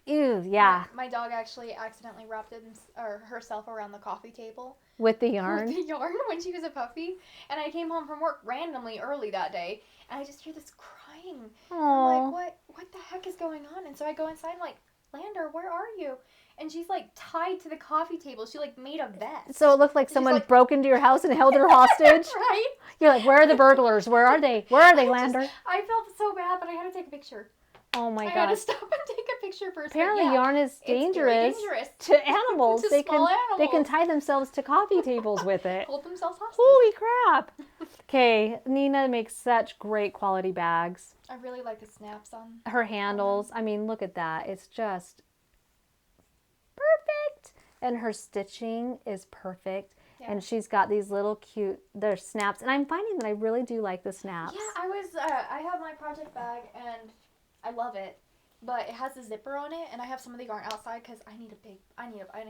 ew, yeah. My dog actually accidentally wrapped herself around the coffee table. With the yarn? With the yarn when she was a puppy. And I came home from work randomly early that day, and I just hear this crying. And I'm like, what the heck is going on? And so I go inside and like, Lander, where are you? And she's like tied to the coffee table. She like made a vest. So it looked like someone broke into your house and held her hostage? Right? You're like, where are the burglars? Where are they? Where are they, Lander? I felt so bad, but I had to take a picture. Oh my gosh. I had to stop and take a picture first. Apparently yarn is dangerous to animals. To small animals. They can tie themselves to coffee tables with it. Hold themselves hostage. Holy crap. Okay, Nina makes such great quality bags. I really like the snaps on her handles. I mean, look at that. It's just perfect. And her stitching is perfect. Yeah. And she's got these little cute, they're snaps. And I'm finding that I really do like the snaps. Yeah, I have my project bag and I love it, but it has a zipper on it, and I have some of the yarn outside because I need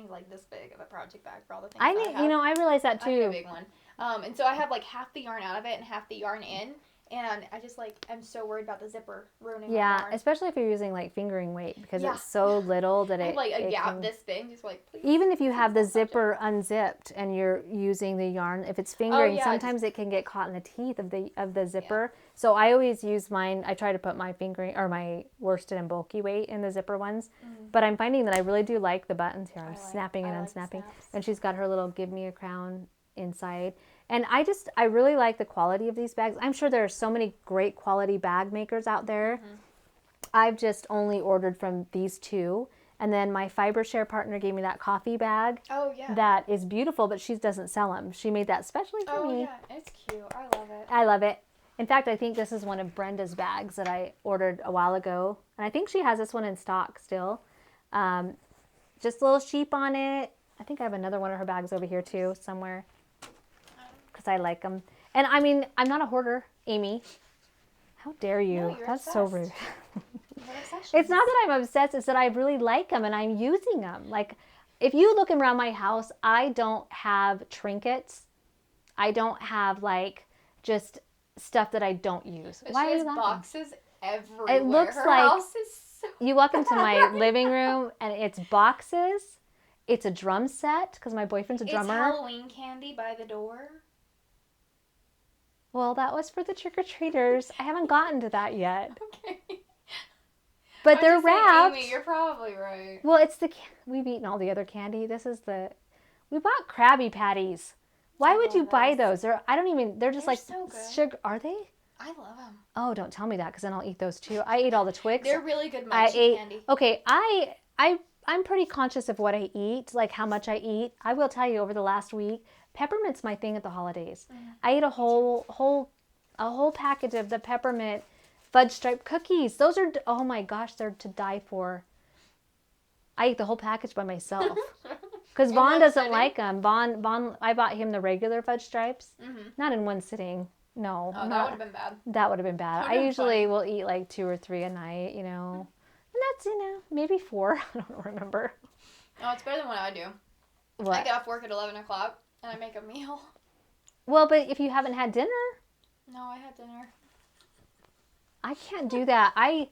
like this big of a project bag for all the things. I realize that too. I need a big one. And so I have like half the yarn out of it and half the yarn in, and I just I'm so worried about the zipper ruining my yarn. Especially if you're using like fingering weight because it's so little that I have like a gap this big, just like please. Even if you have the zipper unzipped and you're using the yarn, if it's fingering, sometimes it can get caught in the teeth of the zipper. Yeah. So I always use mine. I try to put my fingering or my worsted and bulky weight in the zipper ones, but I'm finding that I really do like the buttons here. I'm snapping and unsnapping, and she's got her little "Give Me a Crown" inside. And I really like the quality of these bags. I'm sure there are so many great quality bag makers out there. Mm-hmm. I've just only ordered from these 2. And then my fiber share partner gave me that coffee bag. Oh, yeah. That is beautiful, but she doesn't sell them. She made that specially for me. Oh, yeah. It's cute. I love it. I love it. In fact, I think this is one of Brenda's bags that I ordered a while ago. And I think she has this one in stock still. Just a little sheep on it. I think I have another one of her bags over here too, somewhere. Because I like them. And I mean, I'm not a hoarder, Amy. How dare you? No, you're That's obsessed. so rude. It's It's not that I'm obsessed. It's that I really like them and I'm using them. Like, if you look around my house, I don't have trinkets. I don't have, like, just stuff that I don't use. But Why she are has you laughing? boxes everywhere. It looks Her like house is so... You walk into my living room and it's boxes. It's a drum set because my boyfriend's a drummer. It's Halloween candy by the door. Well, that was for the trick-or-treaters. I haven't gotten to that yet. Okay. But they're just saying, wrapped. Amy, you're probably right. Well, we've eaten all the other candy. We bought Krabby Patties. Why would you buy those? They're just They're like so good. sugar. Are they? I love them. Oh, don't tell me that because then I'll eat those too. I ate all the Twix. They're really good munchie candy. Okay, I'm pretty conscious of what I eat, like how much I eat. I will tell you over the last week, peppermint's my thing at the holidays. I ate a whole package of the peppermint fudge stripe cookies. Those are, oh my gosh, they're to die for. I ate the whole package by myself. Because Vaughn doesn't like them. Vaughn, I bought him the regular fudge stripes. Not in one sitting. No. Oh, that would have been bad. That would have been bad. I usually will eat like 2 or 3 a night, you know. And that's, maybe 4. I don't remember. Oh, it's better than what I do. What? I get off work at 11 o'clock and I make a meal. Well, but if you haven't had dinner. No, I had dinner. I can't do that. I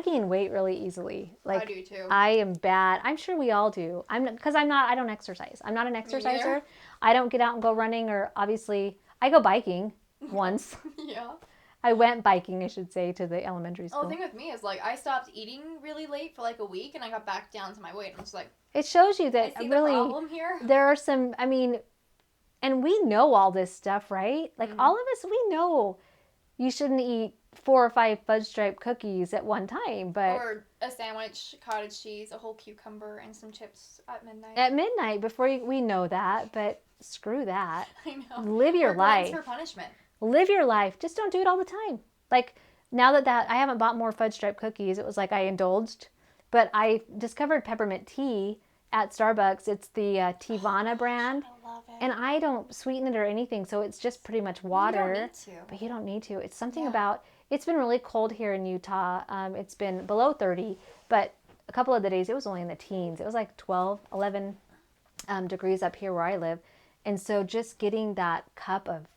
gain weight really easily. Like, I do too. I am bad. I'm sure we all do. I don't exercise. I'm not an exerciser. I don't get out and go running, or obviously I go biking once. Yeah. I went biking, I should say, to the elementary school. Well, the thing with me is, like, I stopped eating really late for like a week and I got back down to my weight. And I was like, it shows you that I see really the problem here. There are some, and we know all this stuff, right? Like all of us, we know you shouldn't eat 4 or 5 fudge stripe cookies at one time, but or a sandwich, cottage cheese, a whole cucumber, and some chips at midnight. At midnight, we know that, but screw that. I know. Live your life. For punishment. Live your life. Just don't do it all the time. Like now that I haven't bought more fudge stripe cookies, it was like I indulged, but I discovered peppermint tea at Starbucks. It's the Tivana brand. I love it. And I don't sweeten it or anything, so it's just pretty much water. You don't need to. But you don't need to. It's something about, it's been really cold here in Utah. It's been below 30, but a couple of the days it was only in the teens. It was like 12, 11 degrees up here where I live. And so just getting that cup of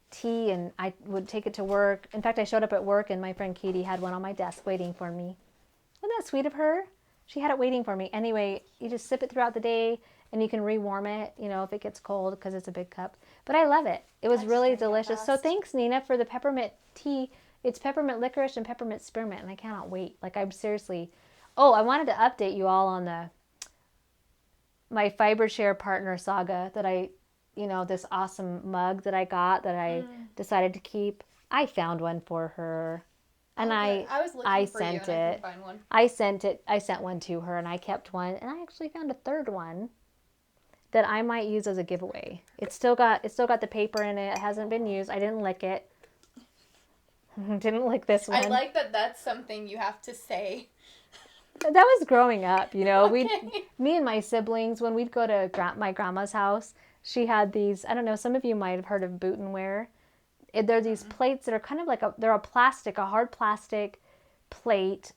tea, and I would take it to work. In fact, I showed up at work and my friend Katie had one on my desk waiting for me. Wasn't that sweet of her? She had it waiting for me. Anyway, you just sip it throughout the day and you can rewarm it, if it gets cold because it's a big cup. But I love it. It was really delicious. So thanks, Nina, for the peppermint tea. It's peppermint licorice and peppermint spearmint, and I cannot wait. Like, I'm seriously... Oh, I wanted to update you all on my FiberShare partner saga that this awesome mug that I got that I decided to keep. I found one for her. And I was looking for sent you and it. I couldn't find one. I sent one to her and I kept one, and I actually found a third one that I might use as a giveaway. It's still got the paper in it. It hasn't been used. I didn't lick it. Didn't lick this one. I like that that's something you have to say. That was growing up, Okay. Me and my siblings, when we'd go to my grandma's house, she had these, I don't know, some of you might have heard of Butenware. They're these plates that are kind of like a hard plastic plate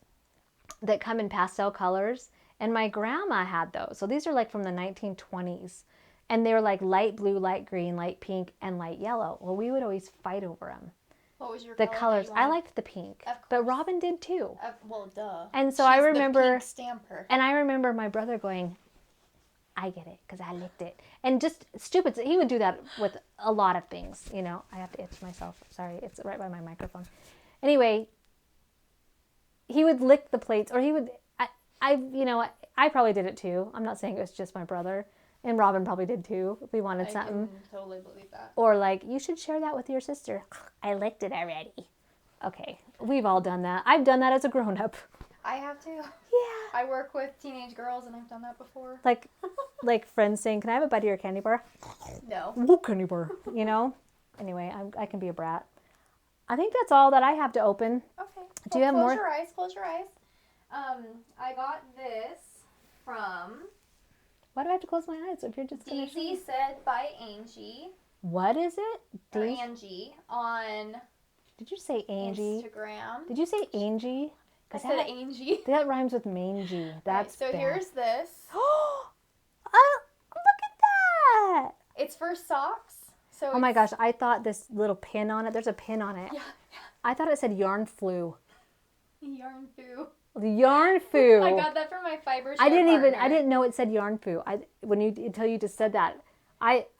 that come in pastel colors. And my grandma had those. So these are like from the 1920s. And they were like light blue, light green, light pink, and light yellow. Well, we would always fight over them. What was your The color colors. that you I wanted? liked the pink. Of But course. Robin did too. Well, duh. And so She's I remember... the pink stamper. And I remember my brother going, I get it, because I licked it. And just stupid. He would do that with a lot of things, I have to itch myself. Sorry, it's right by my microphone. Anyway, he would lick the plates, or he would, I probably did it too. I'm not saying it was just my brother. And Robin probably did too, if we wanted something. I can totally believe that. Or like, you should share that with your sister. I licked it already. Okay, we've all done that. I've done that as a grown-up. I have to. Yeah. I work with teenage girls and I've done that before. Like friends saying, can I have a bite of your candy bar? No. Whoa, candy bar. Anyway, I can be a brat. I think that's all that I have to open. Okay. Do you have more? Close your eyes. I got this from Why do I have to close my eyes if you're just going to show DZ me? said by Angie. What is it? Or Angie on Did you say Angie? Instagram. Did you say Angie? I said Angie. That rhymes with mangy. That's right, so bad. here's this. Oh, look at that. It's for socks. So oh my gosh, I thought this little pin on it. There's a pin on it. Yeah. I thought it said yarn flu. Yarn foo. Yarn foo. I got that from my fiber share I partner. didn't know it said yarn foo. Until you just said that.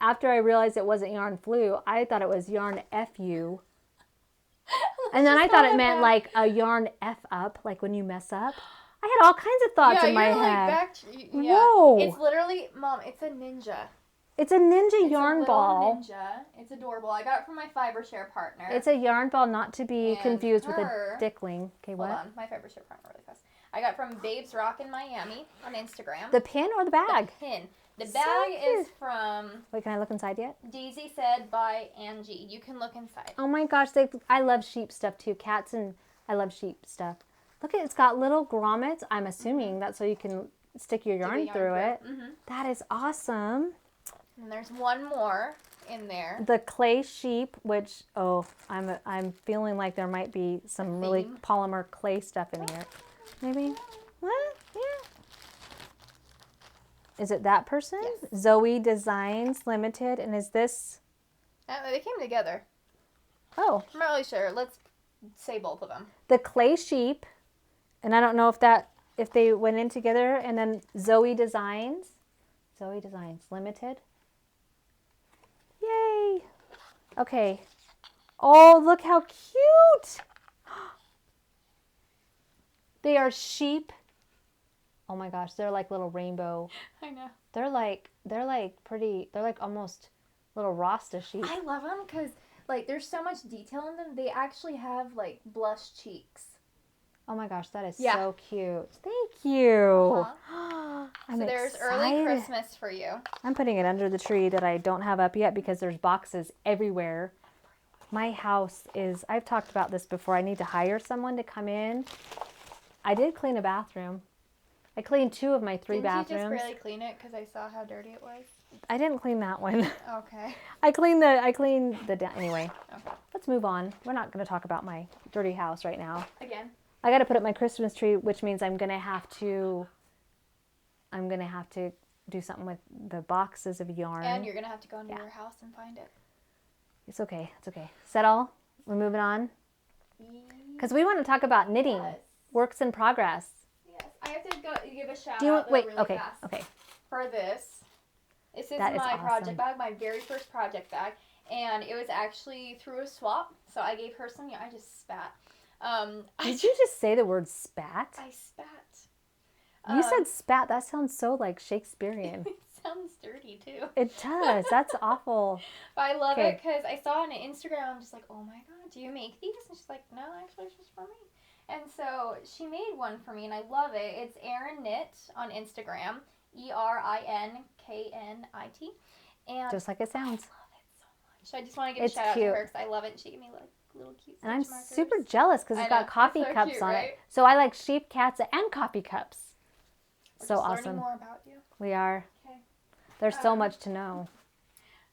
After I realized it wasn't yarn flu, I thought it was yarn fu. And then I thought it meant like a yarn f up, like when you mess up. I had all kinds of thoughts in my head. Whoa. It's literally, Mom, it's a ninja. It's a ninja yarn ball. Ninja. It's adorable. I got it from my fiber share partner. It's a yarn ball, not to be confused with a dickling. Okay, what? Hold on, my fiber share partner really fast. I got it from Babes Rock in Miami on Instagram. The pin or the bag? The pin. The bag is from... Wait, can I look inside yet? DZ said by Angie. You can look inside. Oh my gosh, I love sheep stuff too. Cats and I love sheep stuff. Look, it's got little grommets. I'm assuming that's so you can stick your yarn through it. Mm-hmm. That is awesome. And there's one more in there. The clay sheep, which I'm feeling like there might be some really polymer clay stuff in here. Maybe. What? Yeah. Is it that person? Yes. Zoe Designs Limited, and is this? They came together. Oh. I'm not really sure. Let's say both of them. The clay sheep, and I don't know if they went in together, and then Zoe Designs Limited. Yay! Okay. Oh, look how cute! They are sheep. Oh my gosh, they're like little rainbow. I know. They're like pretty. They're like almost little Rasta sheep. I love them because like there's so much detail in them. They actually have like blush cheeks. Oh my gosh, that is so cute. Thank you. So there's early Christmas for you. I'm putting it under the tree that I don't have up yet because there's boxes everywhere. My house is, I've talked about this before. I need to hire someone to come in. I did clean a bathroom. I cleaned 2 of my 3 bathrooms. Didn't you just really clean it because I saw how dirty it was? I didn't clean that one. Okay. I cleaned the anyway. Okay. Let's move on. We're not going to talk about my dirty house right now. Again. I got to put up my Christmas tree, which means I'm going to have to do something with the boxes of yarn. And you're going to have to go into your house and find it. It's okay. It's okay. Settle. We're moving on. Because we want to talk about knitting. Yes. Works in progress. Yes. I have to give a shout out really fast. Okay. For this. This is my project bag, my very first project bag. And it was actually through a swap. So I gave her some, I just spat. Did you just say the word spat? I spat. You said spat. That sounds so like Shakespearean. It sounds dirty too. It does. That's awful. But I love it because I saw on Instagram, I'm just like, oh my God, do you make these? And she's like, no, actually it's just for me. And so she made one for me and I love it. It's Erin Knit on Instagram. ERINKNIT. And just like it sounds. I love it so much. So I just want to give a shout out to her because I love it. And she gave me like little cute and I'm markers. Super jealous because it's got coffee cups cute, on it. So I like sheep, cats, and coffee cups. We're so just awesome. Learning more about you. We are. Okay. There's so much to know.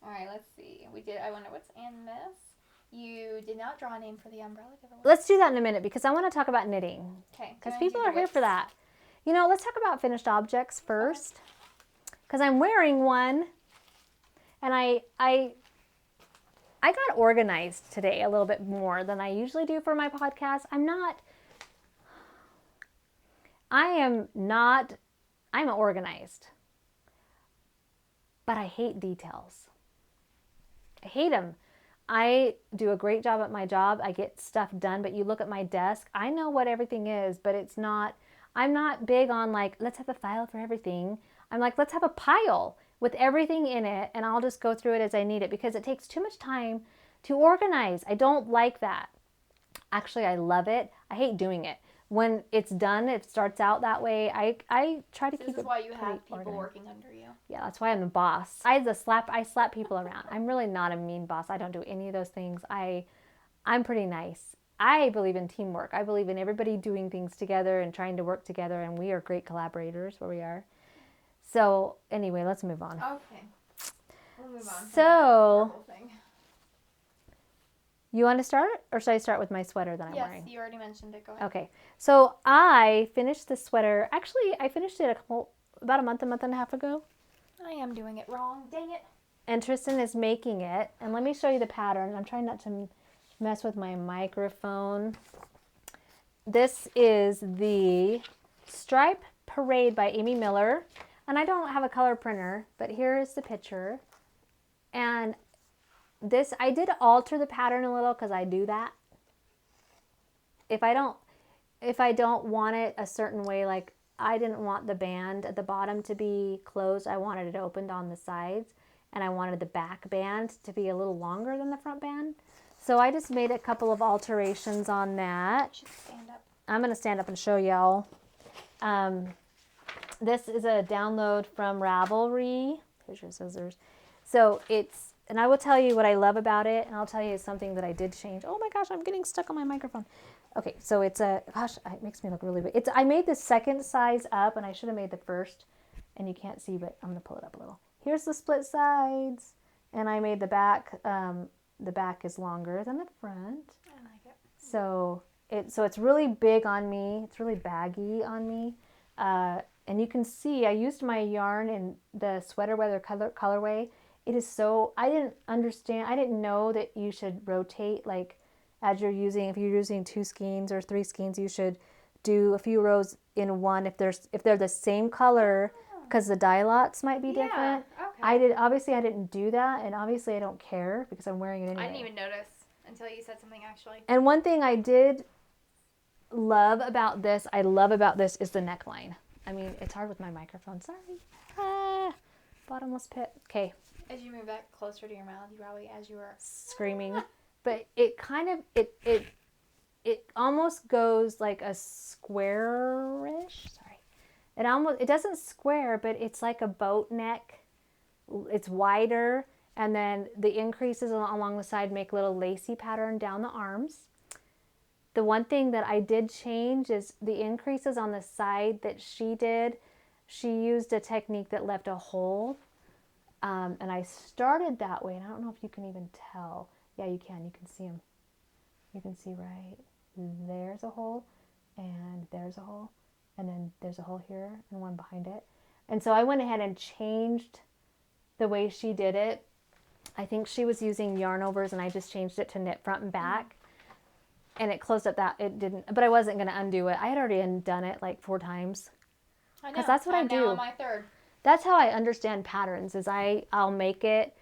All right, let's see. I wonder what's in this. You did not draw a name for the umbrella giveaway. Let's do that in a minute because I want to talk about knitting. Okay. Because people are here for that. You know, let's talk about finished objects first. Because I'm wearing one, and I got organized today a little bit more than I usually do for my podcast. I'm organized, but I hate details. I hate them. I do a great job at my job. I get stuff done, but you look at my desk, I know what everything is, but I'm not big on like, let's have a file for everything. I'm like, let's have a pile with everything in it, and I'll just go through it as I need it because it takes too much time to organize. I don't like that. Actually, I love it. I hate doing it. When it's done, it starts out that way. I try to keep it. This is why you have people organized. working under you. Yeah, that's why I'm the boss. I slap people around. I'm really not a mean boss. I don't do any of those things. I'm pretty nice. I believe in teamwork. I believe in everybody doing things together and trying to work together, and we are great collaborators where we are. So anyway, let's move on. Okay. We'll move on. So, you want to start, or should I start with my sweater that I'm wearing? Yes, you already mentioned it. Go ahead. Okay. So I finished the sweater. Actually, I finished it about a month and a half ago. I am doing it wrong. Dang it. And Tristan is making it. And let me show you the pattern. I'm trying not to mess with my microphone. This is the Stripe Parade by Amy Miller. And I don't have a color printer, but here is the picture. And this, I did alter the pattern a little because I do that. If I don't want it a certain way, like I didn't want the band at the bottom to be closed. I wanted it opened on the sides, and I wanted the back band to be a little longer than the front band. So I just made a couple of alterations on that. You should stand up. I'm going to stand up and show y'all. This is a download from Ravelry. Here's your scissors. So it's, and I will tell you what I love about it, and I'll tell you something that I did change. Oh my gosh, I'm getting stuck on my microphone. Okay, so it's a, gosh, it makes me look really big. I made the second size up, and I should have made the first, and you can't see, but I'm going to pull it up a little. Here's the split sides, and I made the back is longer than the front. I like it. So it's really big on me. It's really baggy on me. And you can see I used my yarn in the sweater weather colorway. It is so, I didn't know that you should rotate, like as you're using, if you're using 2 skeins or 3 skeins, you should do a few rows in one if they're the same color, because the dye lots might be different. Okay. Obviously I didn't do that, and obviously I don't care because I'm wearing it anyway. I didn't even notice until you said something actually. And one thing I did love about this is the neckline. I mean, it's hard with my microphone. Sorry. Bottomless pit. Okay. As you move that closer to your mouth, you probably, as you were screaming, but it kind of, it almost goes like a square-ish. Sorry. It doesn't square, but it's like a boat neck. It's wider, and then the increases along the side make a little lacy pattern down the arms. The one thing that I did change is the increases on the side that she did. She used a technique that left a hole, and I started that way, and I don't know if you can even tell. Yeah, you can. You can see them. You can see right there's a hole, and there's a hole, and then there's a hole here and one behind it. And so I went ahead and changed the way she did it. I think she was using yarn overs, and I just changed it to knit front and back. And it closed up that, it didn't, but I wasn't going to undo it. I had already done it like 4 times. I know. Because that's what I do. Now on my 3rd. That's how I understand patterns, is I'll make it,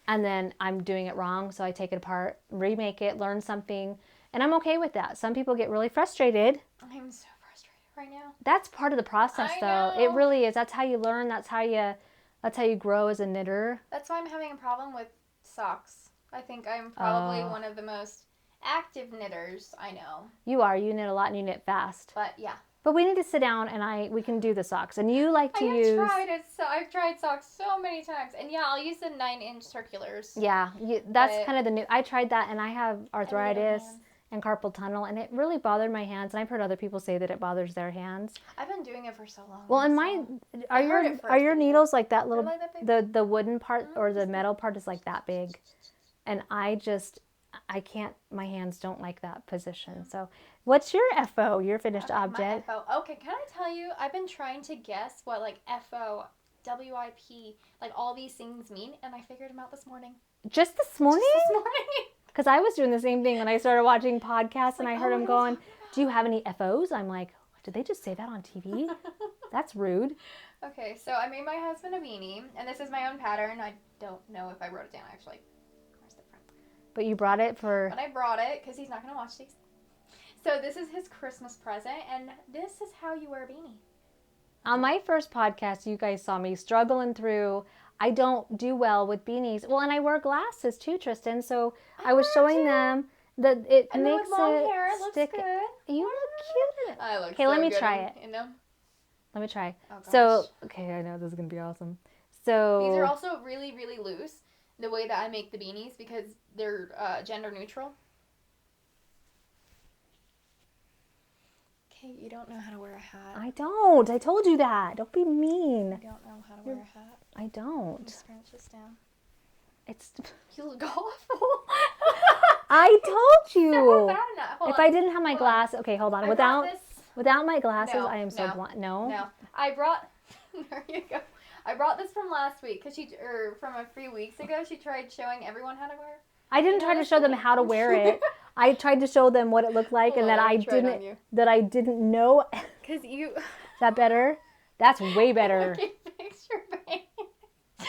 and then I'm doing it wrong. So I take it apart, remake it, learn something. And I'm okay with that. Some people get really frustrated. I'm so frustrated right now. That's part of the process, though. It really is. That's how you learn. That's how you grow as a knitter. That's why I'm having a problem with socks. I think I'm probably one of the most active knitters I know. You are. You knit a lot and you knit fast. But yeah. But we need to sit down and we can do the socks. And you like to use... I've tried socks so many times. And yeah, I'll use the 9-inch circulars. Yeah, that's kind of the new... I tried that, and I have arthritis and carpal tunnel, and it really bothered my hands. And I've heard other people say that it bothers their hands. I've been doing it for so long. Well, and mine... Are your needles like that little... Like that big? The wooden part or the metal part is like that big. And I can't... My hands don't like that position. So... What's your FO, your finished object? My FO. Okay, can I tell you, I've been trying to guess what like FO, WIP, like all these things mean, and I figured them out this morning. Just this morning? Just this morning. Because I was doing the same thing when I started watching podcasts, and I heard them going, do you have any FOs? I'm like, did they just say that on TV? That's rude. Okay, so I made my husband a beanie, and this is my own pattern. I don't know if I wrote it down, actually. Where's the front? But you brought it for... But I brought it, because he's not going to watch these. So this is his Christmas present, and this is how you wear a beanie. On my first podcast, you guys saw me struggling through. I don't do well with beanies. Well, and I wear glasses too, Tristan. So I was showing them that it and makes with long it hair, it stick. looks good. You look cute in it. I look okay, so let me good try it. in them. Let me try. Oh, gosh. So, okay, I know this is gonna be awesome. So these are also really, really loose. The way that I make the beanies, because they're gender neutral. Hey, you don't know how to wear a hat. I don't. I told you that. Don't be mean. You don't know how to wear a hat. I don't. Just scrunch this down. It's. You look awful. I told you. So bad enough. Hold If on. I didn't have my glasses, okay, hold on. I brought this. Without my glasses, No, I am so no, blind. No. No, I brought. There you go. I brought this from last week because from a few weeks ago. She tried showing everyone how to wear. I didn't try to show them how to wear it. I tried to show them what it looked like, and that I didn't know. Cause you. Is that better? That's way better. Okay, fix your face.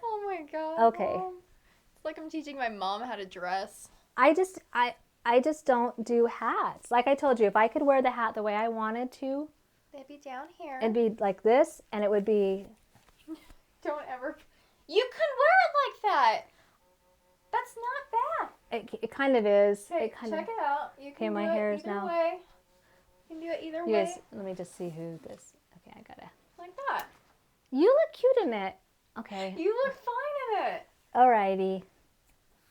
Oh my god. Okay. Mom. It's like I'm teaching my mom how to dress. I just don't do hats. Like I told you, if I could wear the hat the way I wanted to, They'd be down here. it'd be like this, and it would be. Don't ever. You can wear it like that. That's not bad. It kind of is. Okay, check it out. You can my do hair it is either now. way. You can do it either You way. guys, let me just see who this. Okay, I gotta. Like that. You look cute in it. Okay. You look fine in it. Alrighty.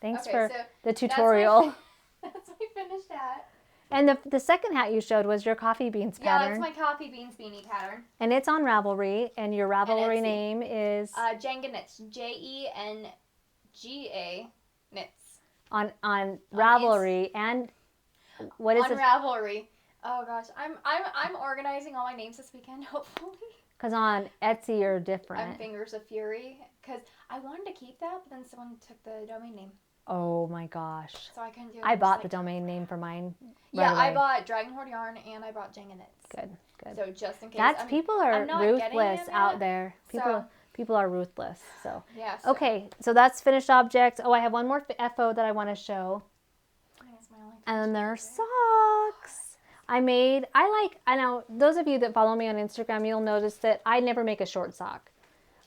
Thanks Okay, for so the tutorial. That's my finished hat. And the second hat you showed was your coffee beans pattern. Yeah, it's my coffee beans beanie pattern. And it's on Ravelry, and your Ravelry name is Jenga Knits. Jenga Knits. on Ravelry, and what is on it? Ravelry. Oh gosh, I'm organizing all my names this weekend, hopefully. Because on Etsy you're different. I'm Fingers of Fury, because I wanted to keep that, but then someone took the domain name. Oh my gosh. So I couldn't do it. I bought the domain name for mine. Yeah, right I bought Dragon Horde Yarn and I bought Jenga Knits. Good. So just in case. People are ruthless out there. So, people are ruthless. So. Yeah. Okay, so that's finished objects. Oh, I have one more FO that I want to show. And then there are socks. I know those of you that follow me on Instagram, you'll notice that I never make a short sock.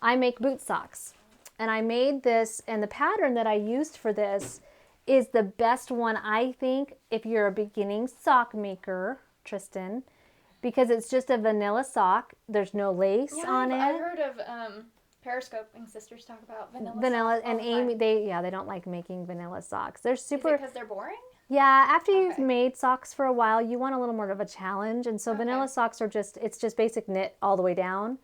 I make boot socks. And I made this, and the pattern that I used for this is the best one, I think, if you're a beginning sock maker, Tristan, because it's just a vanilla sock. There's no lace on it. I've heard of Periscoping sisters talk about vanilla socks and Amy, they don't like making vanilla socks. They're super. Is it because they're boring? Yeah, after you've made socks for a while, you want a little more of a challenge, and so vanilla socks are just basic knit all the way down.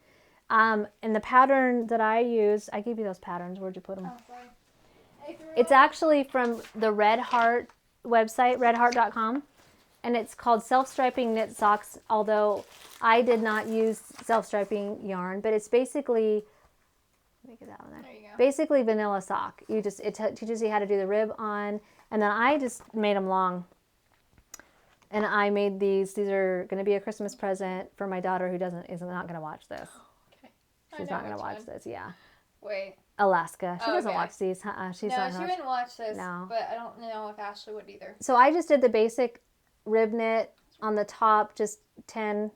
And the pattern that I use, I gave you those patterns. Where'd you put them? Oh, sorry. It's actually from the Red Heart website, redheart.com, and it's called Self-Striping Knit Socks, although I did not use self-striping yarn, but it's basically, let me get that one there. There you go. Basically vanilla sock. It teaches you how to do the rib on, and then I just made them long. And I made these. These are going to be a Christmas present for my daughter who is not going to watch this. She's not going to watch this, yeah. Wait. Alaska. She doesn't watch these. She wouldn't watch this. No. But I don't know if Ashley would either. So I just did the basic rib knit on the top, just 10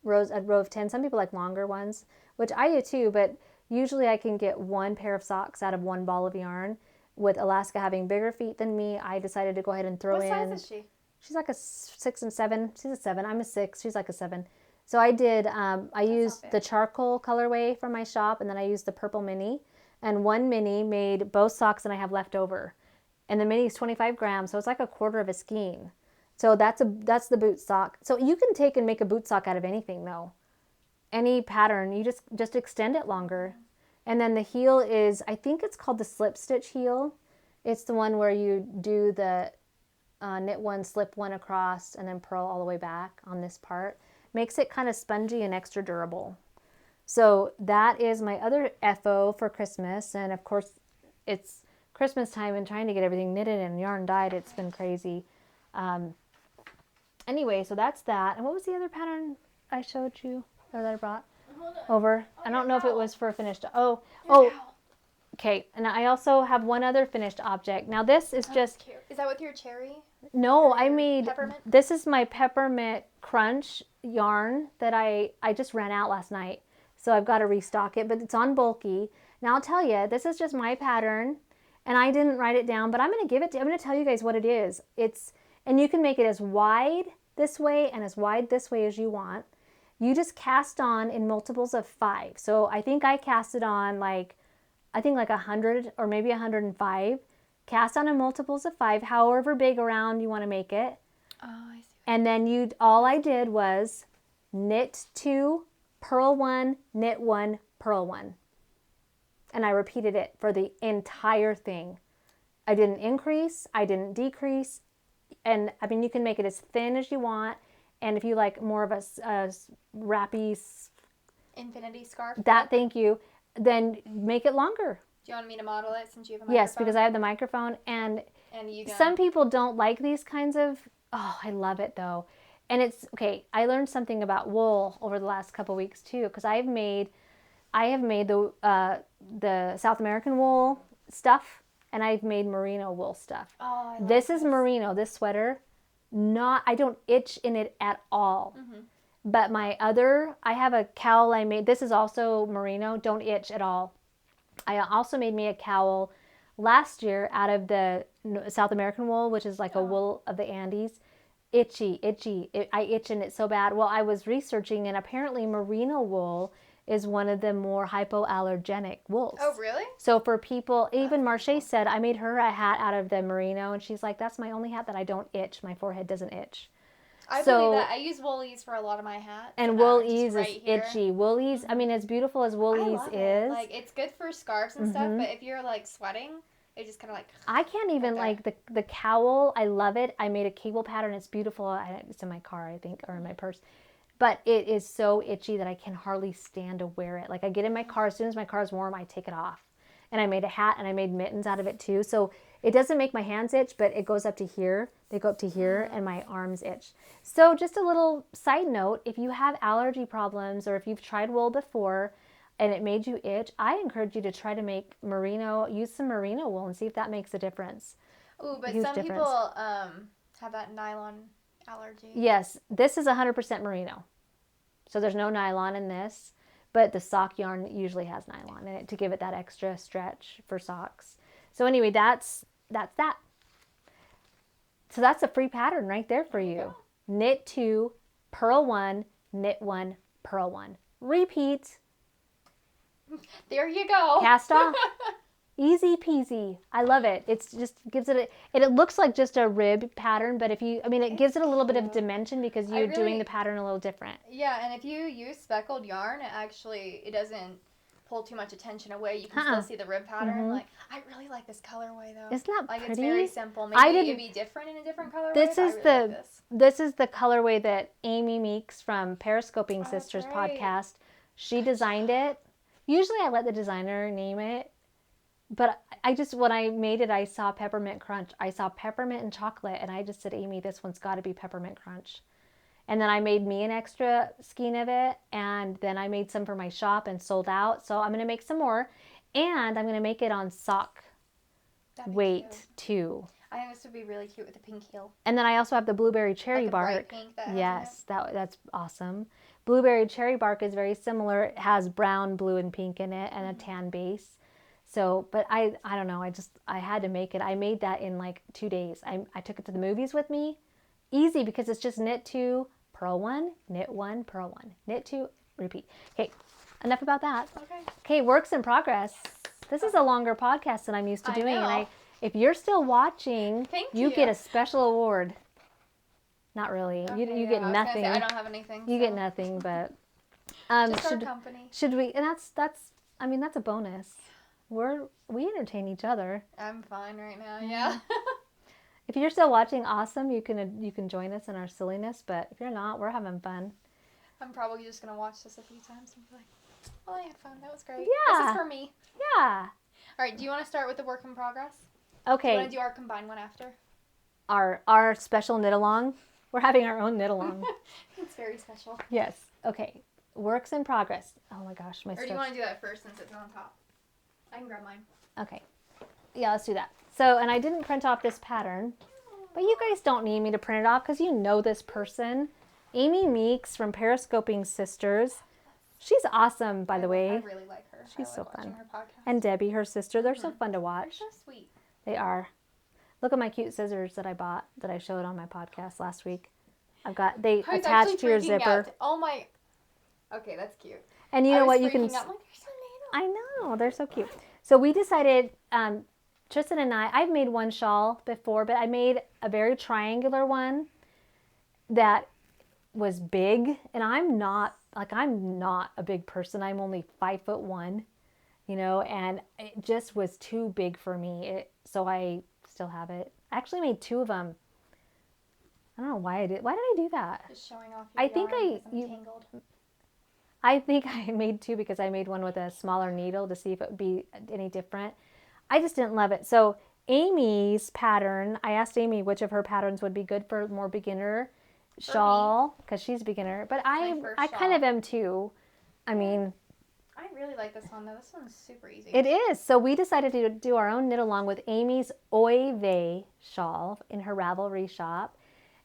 rows, a row of 10. Some people like longer ones, which I do too, but usually I can get one pair of socks out of one ball of yarn. With Alaska having bigger feet than me, I decided to go ahead and throw in. What size is she? She's like a 6 and 7. She's a 7. I'm a 6. She's like a 7. So I did, I used the charcoal colorway from my shop, and then I used the purple mini. And one mini made both socks that I have left over. And the mini is 25 grams, so it's like a quarter of a skein. So that's the boot sock. So you can take and make a boot sock out of anything, though. Any pattern, you just extend it longer. And then the heel is, I think it's called the slip stitch heel. It's the one where you do the knit one, slip one across, and then purl all the way back on this part. Makes it kind of spongy and extra durable. So that is my other FO for Christmas. And of course, it's Christmas time and trying to get everything knitted and yarn dyed. It's been crazy. Anyway, so that's that. And what was the other pattern I showed you or that I brought over? I don't know if it was for a finished. Okay. And I also have one other finished object. Now this is just. Cute. Is that with your cherry? No, I made. Peppermint? This is my peppermint crunch yarn that I just ran out last night. So I've got to restock it, but it's on bulky. Now I'll tell you, this is just my pattern and I didn't write it down, but I'm going to tell you guys what it is. And you can make it as wide this way and as wide this way as you want. You just cast on in multiples of 5. So I think I cast it on like 100 or maybe 105. Cast on in multiples of 5, however big around you want to make it. Oh, I see. And then all I did was knit 2, purl 1, knit 1, purl 1. And I repeated it for the entire thing. I didn't increase, I didn't decrease. And I mean, you can make it as thin as you want. And if you like more of a wrappy infinity scarf, thank you, then make it longer. Do you want me to model it since you have a microphone? Yes, because I have the microphone. And some people don't like these kinds of, I love it though. And it's, okay, I learned something about wool over the last couple weeks too, because I have made the South American wool stuff, and I've made merino wool stuff. Oh, this is merino, this sweater. I don't itch in it at all. Mm-hmm. But I have a cowl I made. This is also merino, don't itch at all. I also made me a cowl last year out of the South American wool, which is like a wool of the Andes. Itchy. I itch in it so bad. Well, I was researching, and apparently merino wool is one of the more hypoallergenic wools. Oh, really? So for people, even Marche said, I made her a hat out of the merino, and she's like, that's my only hat that I don't itch. My forehead doesn't itch. I believe that. I use Woolies for a lot of my hats. And Woolies is itchy. Woolies, I mean, as beautiful as Woolies is. Like, it's good for scarves and stuff, but if you're, like, sweating, it just kind of like... I can't even, like, the cowl, I love it. I made a cable pattern. It's beautiful. It's in my car, I think, or in my purse. But it is so itchy that I can hardly stand to wear it. Like, I get in my car, as soon as my car is warm, I take it off. And I made a hat, and I made mittens out of it, too. So it doesn't make my hands itch, but it goes up to here. They go up to here, and my arms itch. So just a little side note, if you have allergy problems, or if you've tried wool before and it made you itch, I encourage you to try to make use some merino wool and see if that makes a difference. Ooh, but some people have that nylon allergy. Yes, this is 100% merino. So there's no nylon in this, but the sock yarn usually has nylon in it to give it that extra stretch for socks. So anyway, that's that. So that's a free pattern right there for you. Knit 2, purl 1, knit 1, purl 1. Repeat. There you go. Cast off. Easy peasy. I love it. It's just gives it it looks like just a rib pattern, but it gives it a little bit of dimension because you're doing the pattern a little different. Yeah, and if you use speckled yarn, it doesn't pull too much attention away. You can still see the rib pattern. Mm-hmm. Like, I really like this colorway though. Isn't that pretty? It's very simple. Maybe it'd be different in a different colorway. This is the colorway that Amy Meeks from Periscoping Sisters podcast. She designed it. Usually I let the designer name it. But when I made it, I saw peppermint crunch. I saw peppermint and chocolate, and I just said, Amy, this one's got to be peppermint crunch. And then I made me an extra skein of it, and then I made some for my shop and sold out. So I'm going to make some more, and I'm going to make it on sock weight too. I think this would be really cute with the pink heel. And then I also have the blueberry cherry bark. Pink yes, that's awesome. Blueberry cherry bark is very similar. It has brown, blue, and pink in it, and a tan base. So, but I don't know. I had to make it. I made that in like 2 days. I took it to the movies with me. Easy because it's just knit 2, purl 1, knit 1, purl 1, knit 2, repeat. Okay, enough about that. Okay, works in progress. This is a longer podcast than I'm used to doing. And if you're still watching, you get a special award. Not really. Okay, you get nothing. I don't have anything. You get nothing, but just our company. Should we? And that's a bonus. We entertain each other. I'm fine right now. Yeah. If you're still watching, awesome. You can join us in our silliness. But if you're not, we're having fun. I'm probably just gonna watch this a few times and be like, "Well, I had fun. That was great. Yeah. This is for me." Yeah. All right. Do you want to start with the work in progress? Okay. Do you want to do our combined one after? Our special knit along. We're having our own knit along. It's very special. Yes. Okay. Works in progress. Oh my gosh, my. Or do you want to do that first since it's on top? I can grab mine. Okay. Yeah, let's do that. So, and I didn't print off this pattern, but you guys don't need me to print it off because you know this person. Amy Meeks from Periscoping Sisters. She's awesome, by the way. I really like her. She's so fun. Her podcast. And Debbie, her sister. They're so fun to watch. They're so sweet. They are. Look at my cute scissors that I bought that I showed on my podcast last week. They attach to your zipper. Oh my. Okay, that's cute. And you know what? You can. I know, they're so cute. So we decided, Tristan and I've made one shawl before, but I made a very triangular one. that was big, and I'm not a big person. I'm only 5'1", you know, and it just was too big for me. So I still have it. I actually made 2 of them. I don't know why I did. Why did I do that? Just showing off your yarn because I'm tangled. I think I made 2 because I made one with a smaller needle to see if it would be any different. I just didn't love it. So Amy's pattern, I asked Amy which of her patterns would be good for a more beginner shawl, because she's a beginner. But I kind of am too. I mean, I really like this one though. This one's super easy. It is. So we decided to do our own knit along with Amy's Oy Vey shawl in her Ravelry shop.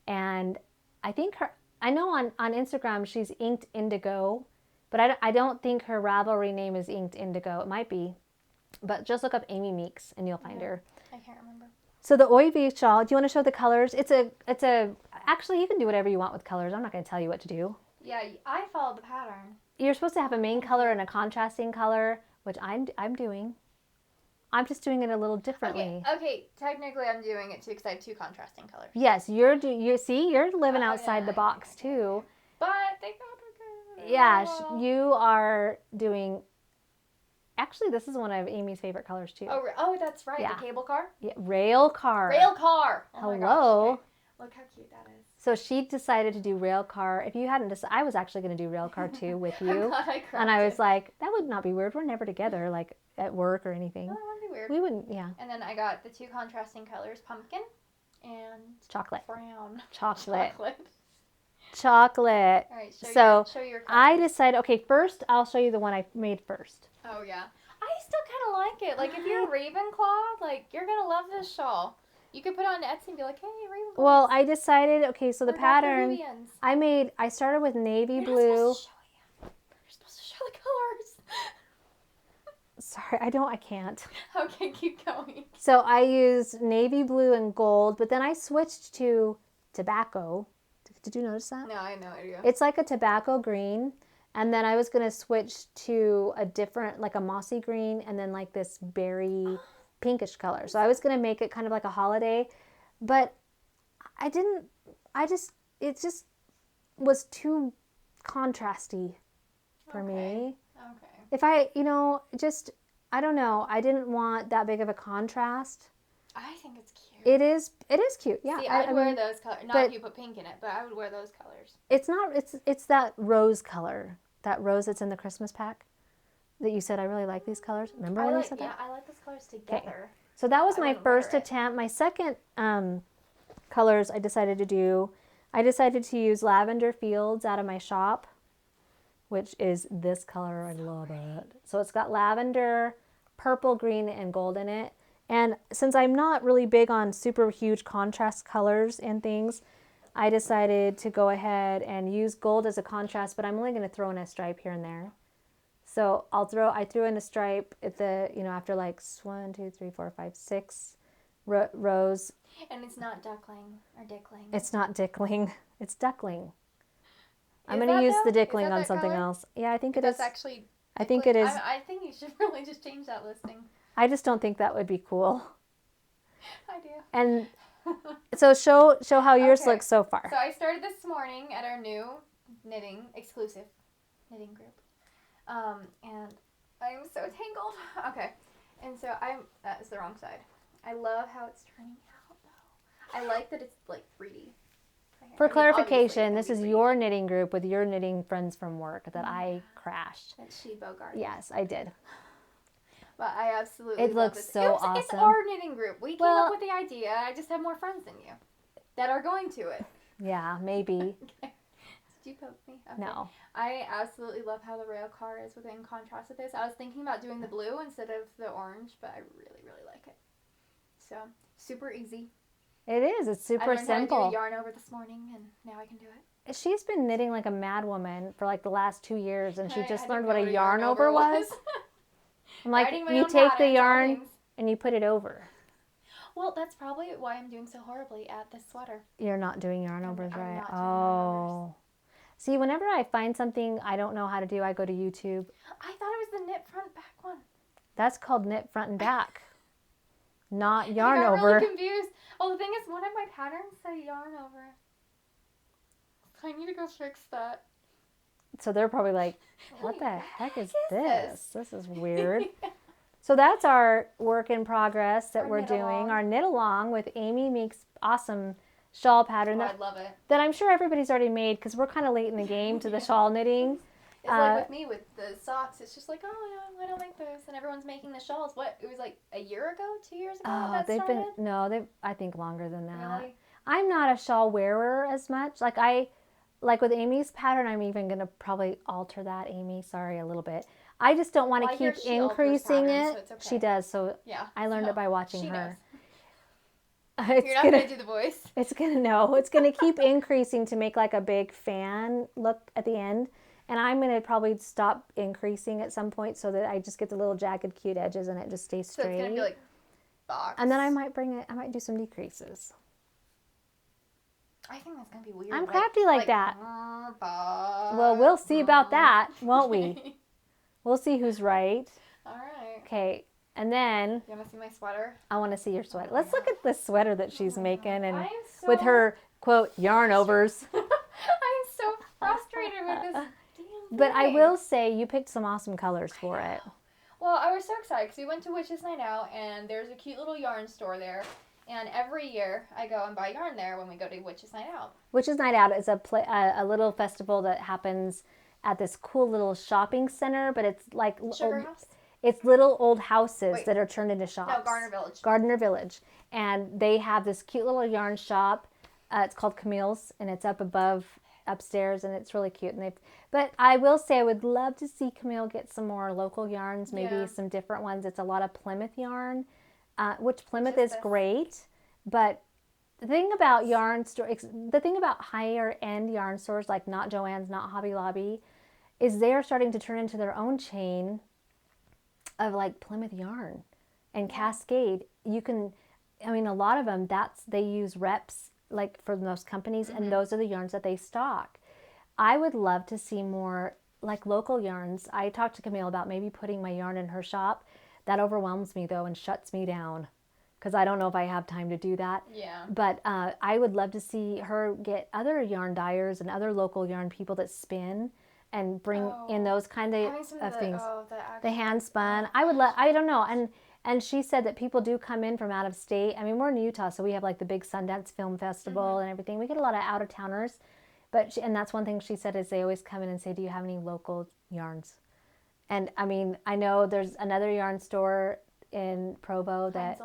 And I think I know on Instagram she's Inked Indigo, but I don't think her Ravelry name is Inked Indigo. It might be. But just look up Amy Meeks and you'll find her. I can't remember. So the Oy Vey shawl, do you want to show the colors? Actually, you can do whatever you want with colors. I'm not going to tell you what to do. Yeah, I followed the pattern. You're supposed to have a main color and a contrasting color, which I'm doing. I'm just doing it a little differently. Okay. Technically, I'm doing it too because I have 2 contrasting colors. Yes, you're living outside the box too. But they got okay. Yeah, you are doing. Actually, this is one of Amy's favorite colors too. Oh, that's right. Yeah. The cable car. Yeah, rail car. Rail car. Oh Hello. My gosh. Okay. Look how cute that is. So she decided to do rail car. If you hadn't decided, I was actually going to do rail car too with you. I'm glad I and I was like, that would not be weird. We're never together, like at work or anything. No, that wouldn't be weird. We wouldn't, yeah. And then I got the 2 contrasting colors, pumpkin and chocolate. Brown. Chocolate. All right, show your colors. I decided, okay, first I'll show you the one I made first. Oh, yeah. I still kind of like it. Like, if you're a Ravenclaw, like, you're going to love this shawl. You could put it on Etsy and be like, hey, Ravenclaw. Well, I decided, okay, so the pattern, I started with navy blue. You're supposed to show the colors. Sorry, I can't. Okay, keep going. So I used navy blue and gold, but then I switched to tobacco. Did you notice that? No, I had no idea. It's like a tobacco green. And then I was going to switch to a different, like a mossy green, and then like this berry pinkish color. So I was going to make it kind of like a holiday, but it just was too contrasty for me. Okay. If I don't know, I didn't want that big of a contrast. I think it's cute. It is cute. Yeah. See, I'd wear those colors. Not if you put pink in it, but I would wear those colors. It's that rose color. That rose that's in the Christmas pack that you said I really like these colors. Remember when you said that? Yeah, I like those colors together. Okay. So that was my first attempt. My second colors I decided to use Lavender Fields out of my shop, which is this color. I love it. So it's got lavender, purple, green, and gold in it. And since I'm not really big on super huge contrast colors and things, I decided to go ahead and use gold as a contrast, but I'm only going to throw in a stripe here and there. So I threw in a stripe at the, after like 1, 2, 3, 4, 5, 6 rows. And it's not duckling or dickling. It's not dickling. It's duckling. I'm going to use the dickling on something else. Yeah, I think it is. That's actually I think it is. I think you should really just change that listing. I just don't think that would be cool. I do. And so show how yours looks so far. So I started this morning at our new exclusive knitting group. And I'm so tangled. Okay. And so that is the wrong side. I love how it's turning out though. I like that it's like 3D. For clarification, this is your knitting group with your knitting friends from work that I crashed. And she bogarted. Yes, I did. But I absolutely love looks this. so awesome. It's our knitting group. We came up with the idea. I just have more friends than you that are going to it. Yeah, maybe. Okay. Did you poke me? Okay. No. I absolutely love how the rail car is within contrast with this. I was thinking about doing the blue instead of the orange, but I really, really like it. So, super easy. It is. It's super simple. I learned how to do yarn over this morning, and now I can do it. She's been knitting like a mad woman for like the last 2 years, and she just learned what a yarn over was. I'm like, you take the yarn and you put it over. Well, that's probably why I'm doing so horribly at this sweater. You're not doing yarn overs, right? Not doing yarn overs. See, whenever I find something I don't know how to do, I go to YouTube. I thought it was the knit front back one. That's called knit front and back, not yarn over. I got really confused. Well, the thing is, one of my patterns said yarn over. I need to go fix that. So they're probably like, what the heck is this? This is weird. So that's our work in progress that we're doing. Our knit along with Amy Meek's awesome shawl pattern. I love it. That I'm sure everybody's already made because we're kind of late in the game to the shawl knitting. It's like with me with the socks. It's just like, oh yeah, I don't make those, and everyone's making the shawls. What? It was like a year ago, 2 years ago. Oh, that started? they've I think longer than that. Really? I'm not a shawl wearer as much. Like with Amy's pattern, I'm even gonna probably alter that. Amy, sorry, a little bit. I just don't want to keep increasing it. So okay. She does, so yeah. I learned it by watching her. You're not gonna do the voice. It's gonna keep increasing to make like a big fan look at the end. And I'm going to probably stop increasing at some point so that I just get the little jagged, cute edges and it just stays straight. So it's going to be like box. And then I might do some decreases. I think that's going to be weird. I'm crafty like that. Well, we'll see about that, won't we? We'll see who's right. All right. Okay. And then... You want to see my sweater? I want to see your sweater. Let's look at this sweater that she's making and with her, quote, yarn overs. I'm so frustrated with this. But I will say you picked some awesome colors for it. Well, I was so excited because we went to Witch's Night Out and there's a cute little yarn store there. And every year I go and buy yarn there when we go to Witch's Night Out. Witch's Night Out is a little festival that happens at this cool little shopping center, but it's like it's little old houses that are turned into shops. No, Gardner Village. Gardner Village. And they have this cute little yarn shop. It's called Camille's and it's up upstairs and it's really cute. But I will say I would love to see Camille get some more local yarns, maybe some different ones. It's a lot of Plymouth yarn, which Plymouth is great. But the thing about the thing about higher end yarn stores like Not Joann's, Not Hobby Lobby, is they are starting to turn into their own chain of like Plymouth yarn and Cascade. A lot of them, they use reps like for most companies, and those are the yarns that they stock. I would love to see more like local yarns. I talked to Camille about maybe putting my yarn in her shop. That overwhelms me though and shuts me down because I don't know if I have time to do that. Yeah. But I would love to see her get other yarn dyers and other local yarn people that spin and bring in those kind of things. The hand spun. I don't know. And she said that people do come in from out of state. I mean, we're in Utah, so we have like the big Sundance Film Festival and everything. We get a lot of out of towners. And that's one thing she said is they always come in and say, do you have any local yarns? And I mean, I know there's another yarn store in Provo that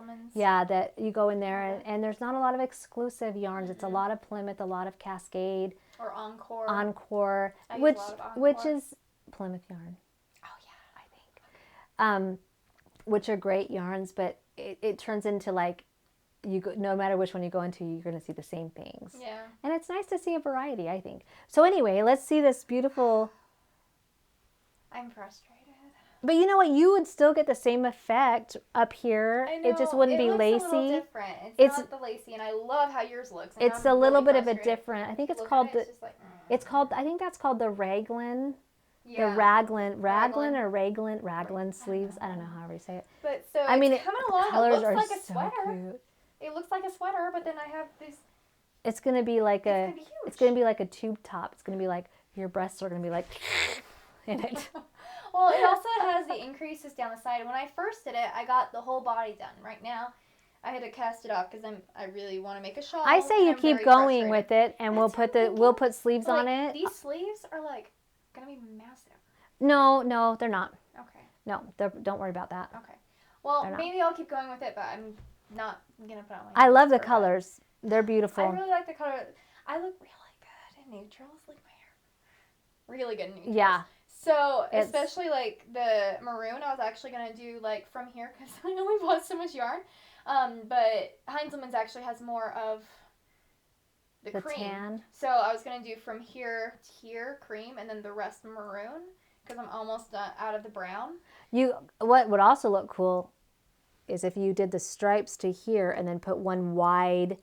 you go in there and there's not a lot of exclusive yarns. It's a lot of Plymouth, a lot of Cascade. Or Encore. Which is Plymouth yarn. Oh yeah, I think. Which are great yarns, but it turns into like, no matter which one you go into, you're going to see the same things. Yeah. And it's nice to see a variety, I think. So anyway, let's see this beautiful... I'm frustrated. But you know what? You would still get the same effect up here. I know. It just wouldn't be lacy. It's a little different. It's not the lacy, and I love how yours looks. It's a little bit of a different... I think it's called the... It's called... I think that's called the raglan. Yeah. The raglan or raglan sleeves. I don't know however you say it. But so I mean, coming along, it looks like a sweater. Cute. It looks like a sweater, but then I have this. It's gonna be like it's gonna be like a tube top. It's gonna be like your breasts are gonna be like in it. Well, it also has the increases down the side. When I first did it, I got the whole body done. Right now, I had to cast it off because I really want to make a shawl. I say you keep going with it, and we'll put sleeves on it. These sleeves are like gonna be massive. No, they're not. Okay. No, don't worry about that. Okay. Well, maybe I'll keep going with it, but I'm not gonna put on my. I love the colors. They're beautiful. I really like the color. I look really good in neutrals. Like my hair. Really good in neutrals. Yeah. So especially like the maroon, I was actually gonna do like from here because I only bought so much yarn. But Heinzelman's actually has more of the cream. Tan. So I was gonna do from here to here cream, and then the rest maroon because I'm almost out of the brown. What would also look cool is if you did the stripes to here and then put one wide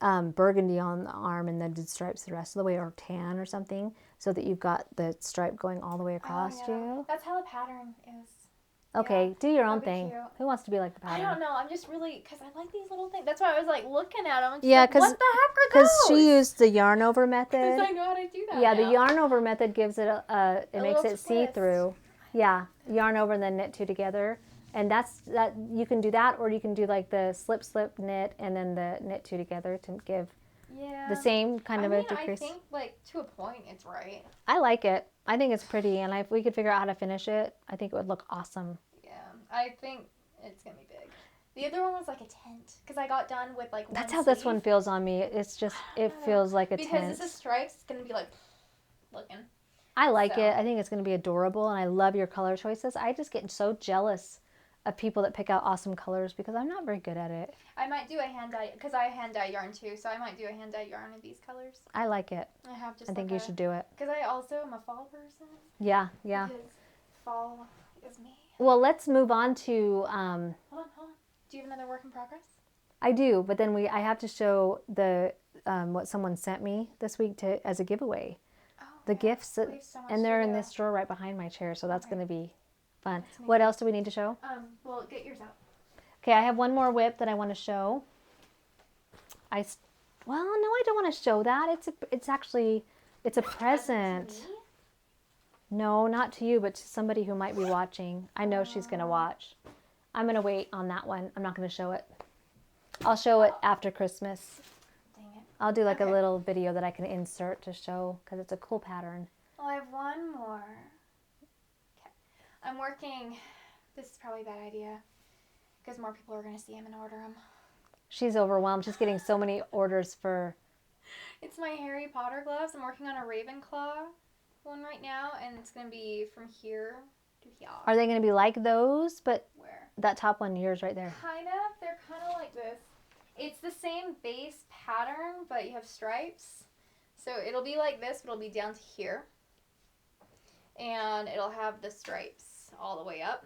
burgundy on the arm and then did stripes the rest of the way, or tan or something, so that you've got the stripe going all the way across you. That's how the pattern is. Okay, do your own thing. Cute. Who wants to be like the pattern? I don't know. I'm just really, because I like these little things. That's why I was like looking at them. Just what the heck are Because she used the yarn over method. Because I know how to do that. Yeah, now. the yarn over method gives it it makes it see through. Yeah, yarn over and then knit two together, and that you can do that, or you can do like the slip knit and then the knit two together to give the same kind of a decrease. I think like to a point it's right. I like it. I think it's pretty, and if we could figure out how to finish it, I think it would look awesome. Yeah, I think it's gonna be big. The other one was like a tent because I got done with like. That's how this one feels on me. It's just it feels like a tent. Because this is stripes, it's gonna be like looking. I like it. I think it's gonna be adorable, and I love your color choices. I just get so jealous of people that pick out awesome colors because I'm not very good at it. I might do a hand dye because I hand dye yarn too, so I might do a hand dye yarn of these colors. I like it. I think you should do it. Because I also am a fall person. Yeah. Because fall is me. Well, let's move on to. Hold on. Do you have another work in progress? I do, but then I have to show the what someone sent me this week as a giveaway. Oh, the gifts, and they're in this drawer right behind my chair, so that's going to be fun. What else do we need to show? Well, get yours out. Okay, I have one more whip that I want to show. Well, no, I don't want to show that. It's a present. No, not to you, but to somebody who might be watching. I know she's going to watch. I'm going to wait on that one. I'm not going to show it. I'll show it after Christmas. Dang it. I'll do like a little video that I can insert to show because it's a cool pattern. Well, I have one more. Okay. I'm working. This is probably a bad idea because more people are going to see them and order them. She's overwhelmed. She's getting so many orders for... It's my Harry Potter gloves. I'm working on a Ravenclaw one right now, and it's going to be from here to here. Are they going to be like those? But where? That top one, yours right there. Kind of. They're kind of like this. It's the same base pattern, but you have stripes. So it'll be like this, but it'll be down to here. And it'll have the stripes all the way up.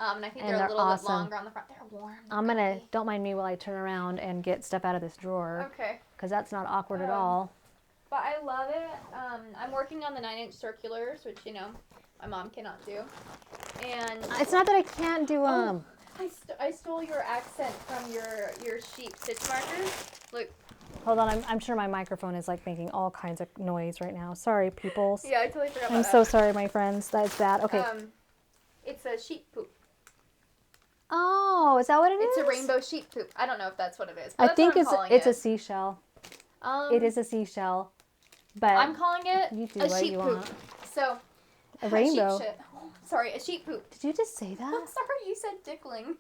And I think they're a little bit longer on the front. They're warm. Don't mind me while I turn around and get stuff out of this drawer. Okay. Because that's not awkward at all. But I love it. I'm working on the 9-inch circulars, which, my mom cannot do. And it's not that I can't do them. I stole your accent from your sheep stitch markers. Look. Hold on, I'm sure my microphone is like making all kinds of noise right now. Sorry, peoples. Yeah, I totally forgot about I'm that. so sorry, my friends. That's bad. Okay. It's a sheep poop. Oh, is that what it is? It's a rainbow sheep poop. I don't know if that's what it is. I think it's a seashell. It is a seashell. But I'm calling it a sheep poop. So a rainbow. A sheep shit. Sorry, a sheep poop. Did you just say that? I'm sorry, you said dickling.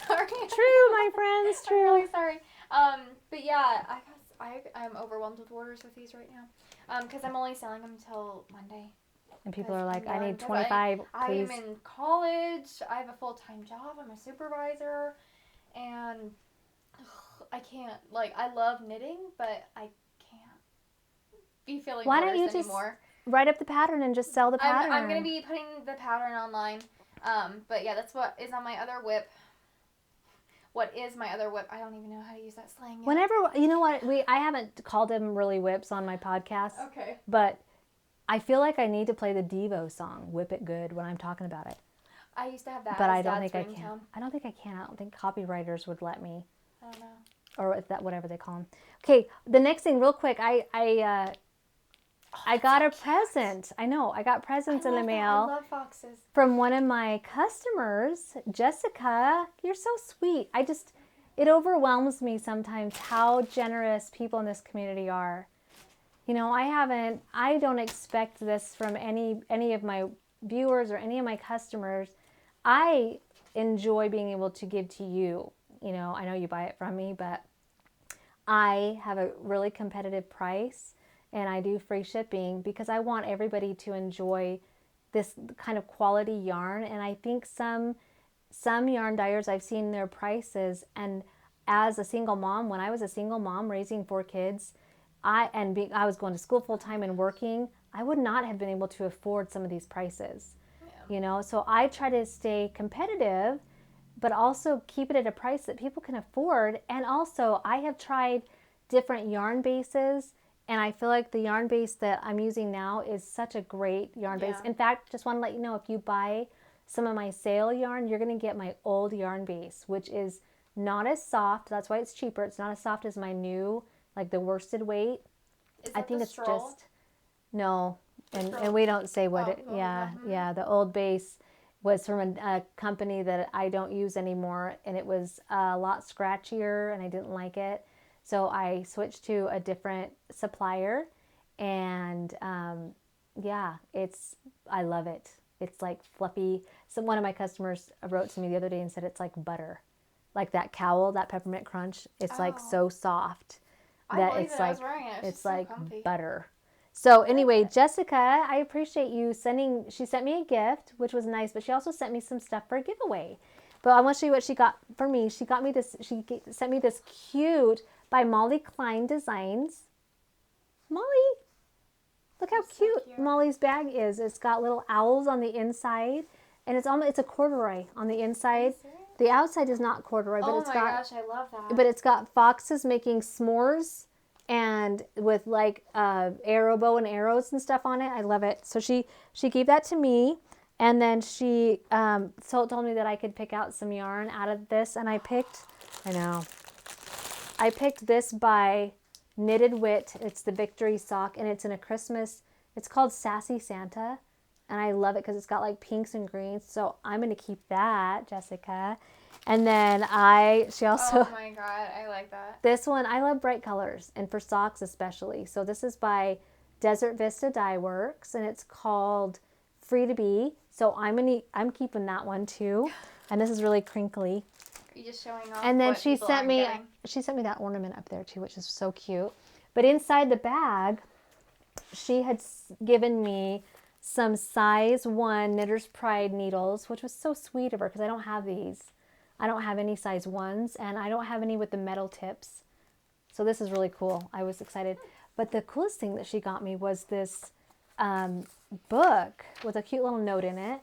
Sorry. True, my friends. True. I'm really sorry. But yeah, I'm overwhelmed with orders with these right now. Because I'm only selling them until Monday. And people are like, I need 25, please. I am in college. I have a full-time job. I'm a supervisor. And I can't, I love knitting, but I can't be filling orders anymore. Why don't you just write up the pattern and just sell the pattern? I'm going to be putting the pattern online. But yeah, that's what is on my other whip. What is my other whip? I don't even know how to use that slang yet. Whenever, you know what, I haven't called them really whips on my podcast. Okay. But I feel like I need to play the Devo song, Whip It Good, when I'm talking about it. I used to have that. But I don't think I can. I don't think I can. I don't think copywriters would let me. I don't know. Or is that whatever they call them. Okay, the next thing, real quick, I got a present. I know, I got presents in the mail. I love foxes. From one of my customers, Jessica. You're so sweet. It overwhelms me sometimes how generous people in this community are. I don't expect this from any of my viewers or any of my customers. I enjoy being able to give to you. I know you buy it from me, but I have a really competitive price and I do free shipping because I want everybody to enjoy this kind of quality yarn. And I think some yarn dyers, I've seen their prices, and as a single mom, when I was a single mom raising 4 kids, I was going to school full time and working, I would not have been able to afford some of these prices. Yeah. So I try to stay competitive, but also keep it at a price that people can afford. And also I have tried different yarn bases, and I feel like the yarn base that I'm using now is such a great yarn base. In fact, just want to let you know, if you buy some of my sale yarn, you're going to get my old yarn base, which is not as soft. That's why it's cheaper. It's not as soft as my new, like the worsted weight. I think it's just, no. And we don't say what it, yeah. The old base was from a company that I don't use anymore, and it was a lot scratchier, and I didn't like it. So I switched to a different supplier, and yeah, I love it. It's like fluffy. So one of my customers wrote to me the other day and said it's like butter. Like that cowl, that peppermint crunch, it's like so soft that it's like it's like butter. So anyway, Jessica, I appreciate you sending. She sent me a gift, which was nice, but she also sent me some stuff for a giveaway. But I want to show you what she got for me. She got me this. She sent me this cute by Molly Klein Designs. Molly, look how cute Molly's bag is. It's got little owls on the inside, and it's a corduroy on the inside. The outside is not corduroy, but it's got. Oh my gosh, I love that. But it's got foxes making s'mores, and with like arrow bow and arrows and stuff on it. I love it. So she gave that to me, and then she told me that I could pick out some yarn out of this, and I picked this by Knitted Wit. It's the Victory sock, and it's in a Christmas. It's called Sassy Santa, and I love it because it's got like pinks and greens. So I'm gonna keep that, Jessica. And then she also. Oh my God, I like that. This one, I love bright colors, and for socks especially. So this is by Desert Vista Dye Works, and it's called Free to Be. So I'm keeping that one too, and this is really crinkly. Are you just showing off? And then she sent me that ornament up there too, which is so cute. But inside the bag, she had given me some size 1 Knitter's Pride needles, which was so sweet of her because I don't have these. I don't have any size 1s, and I don't have any with the metal tips. So this is really cool. I was excited. But the coolest thing that she got me was this book with a cute little note in it.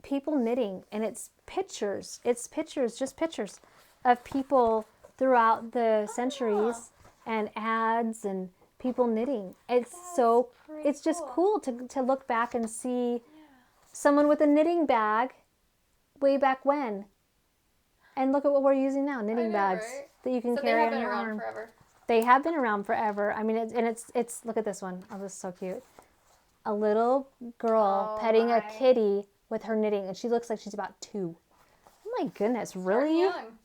People knitting, and it's pictures. It's pictures, just pictures of people throughout the centuries, and ads and people knitting. It's it's just cool to look back and see someone with a knitting bag way back when, and look at what we're using now, knitting bags that you can carry on your arm. Forever. They have been around forever. I mean, it's look at this one. Oh, this is so cute. A little girl petting a kitty with her knitting, and she looks like she's about 2. Oh my goodness, really? Young.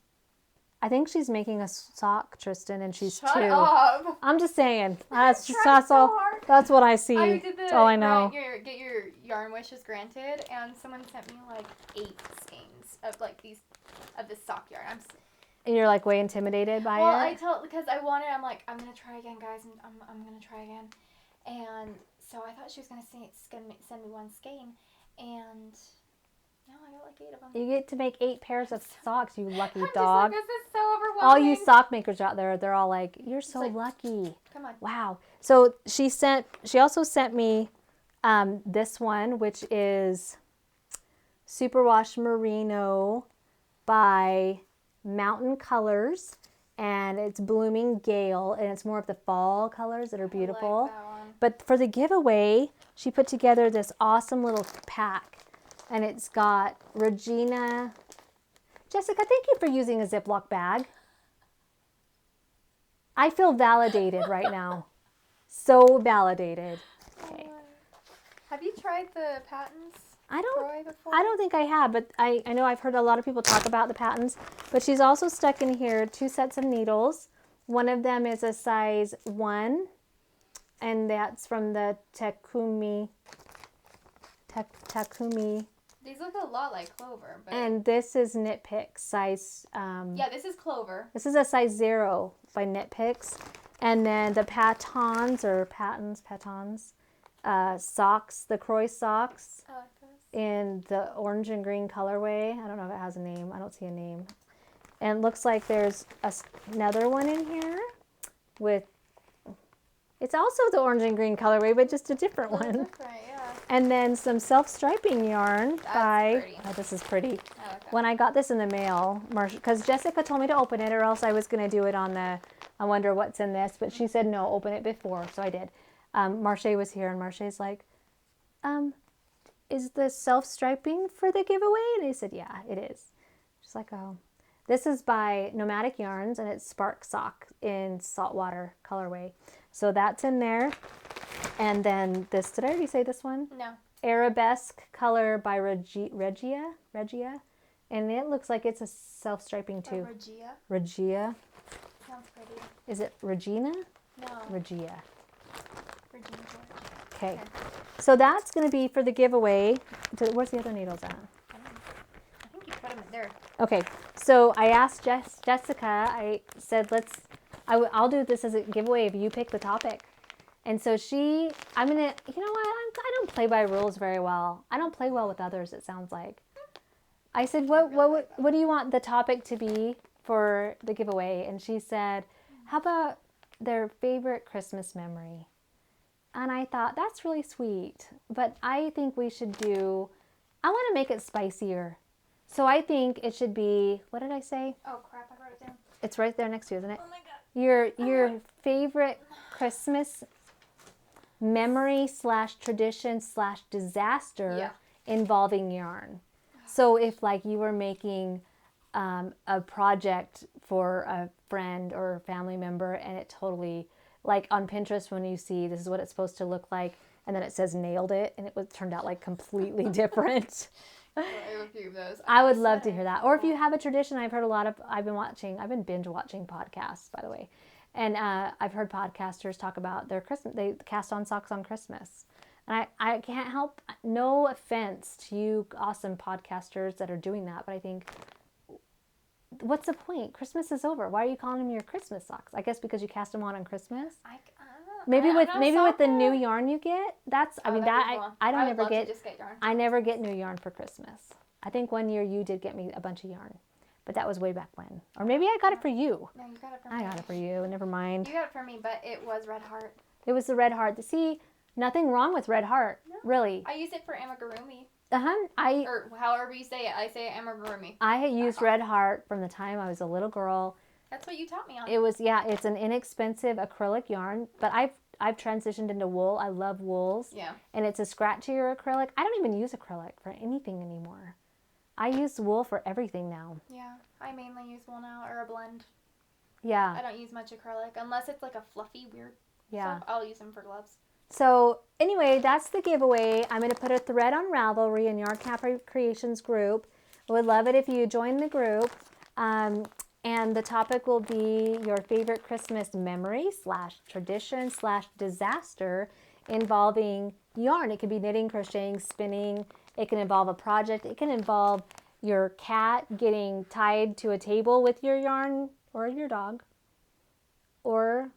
I think she's making a sock, Tristan, and she's 2. Up. I'm just saying. That's what I see. That's all I know. Get your yarn wishes granted, and someone sent me like 8 skeins of like this sock yarn. And you're like way intimidated by it? Well, because I wanted. I'm like, I'm gonna try again, guys. I'm gonna try again, and so I thought she was gonna send me 1 skein, and. No, I got like 8 of them. You get to make 8 pairs of socks, you lucky dog. This is so overwhelming. All you sock makers out there, they're all like, you're so lucky. Come on. Wow. So she also sent me this one, which is Superwash Merino by Mountain Colors. And it's Blooming Gale, and it's more of the fall colors that are beautiful. I like that one. But for the giveaway, she put together this awesome little pack. And it's got Regina. Jessica, thank you for using a Ziploc bag. I feel validated right now. So validated. Okay. Have you tried the Patons Kroy before? I don't think I have, but I know I've heard a lot of people talk about the Patons. But she's also stuck in here 2 sets of needles. One of them is a size 1, and that's from the Takumi. These look a lot like Clover. But... And this is Knit Picks size... yeah, this is Clover. This is a size 0 by Knit Picks. And then the Patons socks, the Kroy socks. I like those. In the orange and green colorway. I don't know if it has a name. I don't see a name. And it looks like there's another one in here with... It's also the orange and green colorway, but just a different one. Different, yeah. And then some self-striping yarn by... Pretty. Oh, this is pretty. I like that. When I got this in the mail, because Jessica told me to open it, or else I was going to do it on the... I wonder what's in this, but she said no, open it before, so I did. Marche was here, and Marche's like, is the self-striping for the giveaway? And I said, yeah, it is. She's like, oh. This is by Nomadic Yarns, and it's Spark Sock in saltwater colorway. So that's in there. And then this, did I already say this one? No. Arabesque color by Regia. And it looks like it's a self-striping too. Regia. Sounds pretty. Is it Regina? No. Regia. Regina George. Okay. So that's going to be for the giveaway. Where's the other needles at? I think you put them in there. Okay. So I asked Jessica, I said, I'll do this as a giveaway if you pick the topic. And so I'm going to, you know what? I don't play by rules very well. I don't play well with others, it sounds like. I said, what do you want the topic to be for the giveaway? And she said, how about their favorite Christmas memory? And I thought, that's really sweet. But I think we should I want to make it spicier. So I think it should be, what did I say? Oh, crap, I wrote it down. It's right there next to you, isn't it? Oh, my God. Your favorite Christmas memory / tradition / disaster involving yarn. So if like you were making a project for a friend or family member and it totally, like on Pinterest when you see this is what it's supposed to look like and then it says nailed it and it turned out like completely different. I have a few of those. I would love to hear that. Or if you have a tradition, I've been binge watching podcasts, by the way. And I've heard podcasters talk about their Christmas, they cast on socks on Christmas. And I can't help, no offense to you awesome podcasters that are doing that, but I think, what's the point? Christmas is over. Why are you calling them your Christmas socks? I guess because you cast them on Christmas? Maybe with the new yarn you get, I never get new yarn for Christmas. I think one year you did get me a bunch of yarn. But that was way back when. Or maybe I got it for you. No, you got it for me. I got it for you. Never mind. You got it for me, but it was Red Heart. It was the Red Heart. See, nothing wrong with Red Heart, really. I use it for amigurumi. Or however you say it. I say amigurumi. I had used Red Heart from the time I was a little girl. That's what you taught me on. It's an inexpensive acrylic yarn, but I've transitioned into wool. I love wools. Yeah. And it's a scratchier acrylic. I don't even use acrylic for anything anymore. I use wool for everything now. Yeah, I mainly use wool now, or a blend. Yeah. I don't use much acrylic, unless it's like a fluffy, weird stuff. I'll use them for gloves. So, anyway, that's the giveaway. I'm going to put a thread on Ravelry and Yarn Cafe Creations group. I would love it if you join the group. And the topic will be your favorite Christmas memory / tradition / disaster involving yarn. It could be knitting, crocheting, spinning. It can involve a project. It can involve your cat getting tied to a table with your yarn or your dog. Or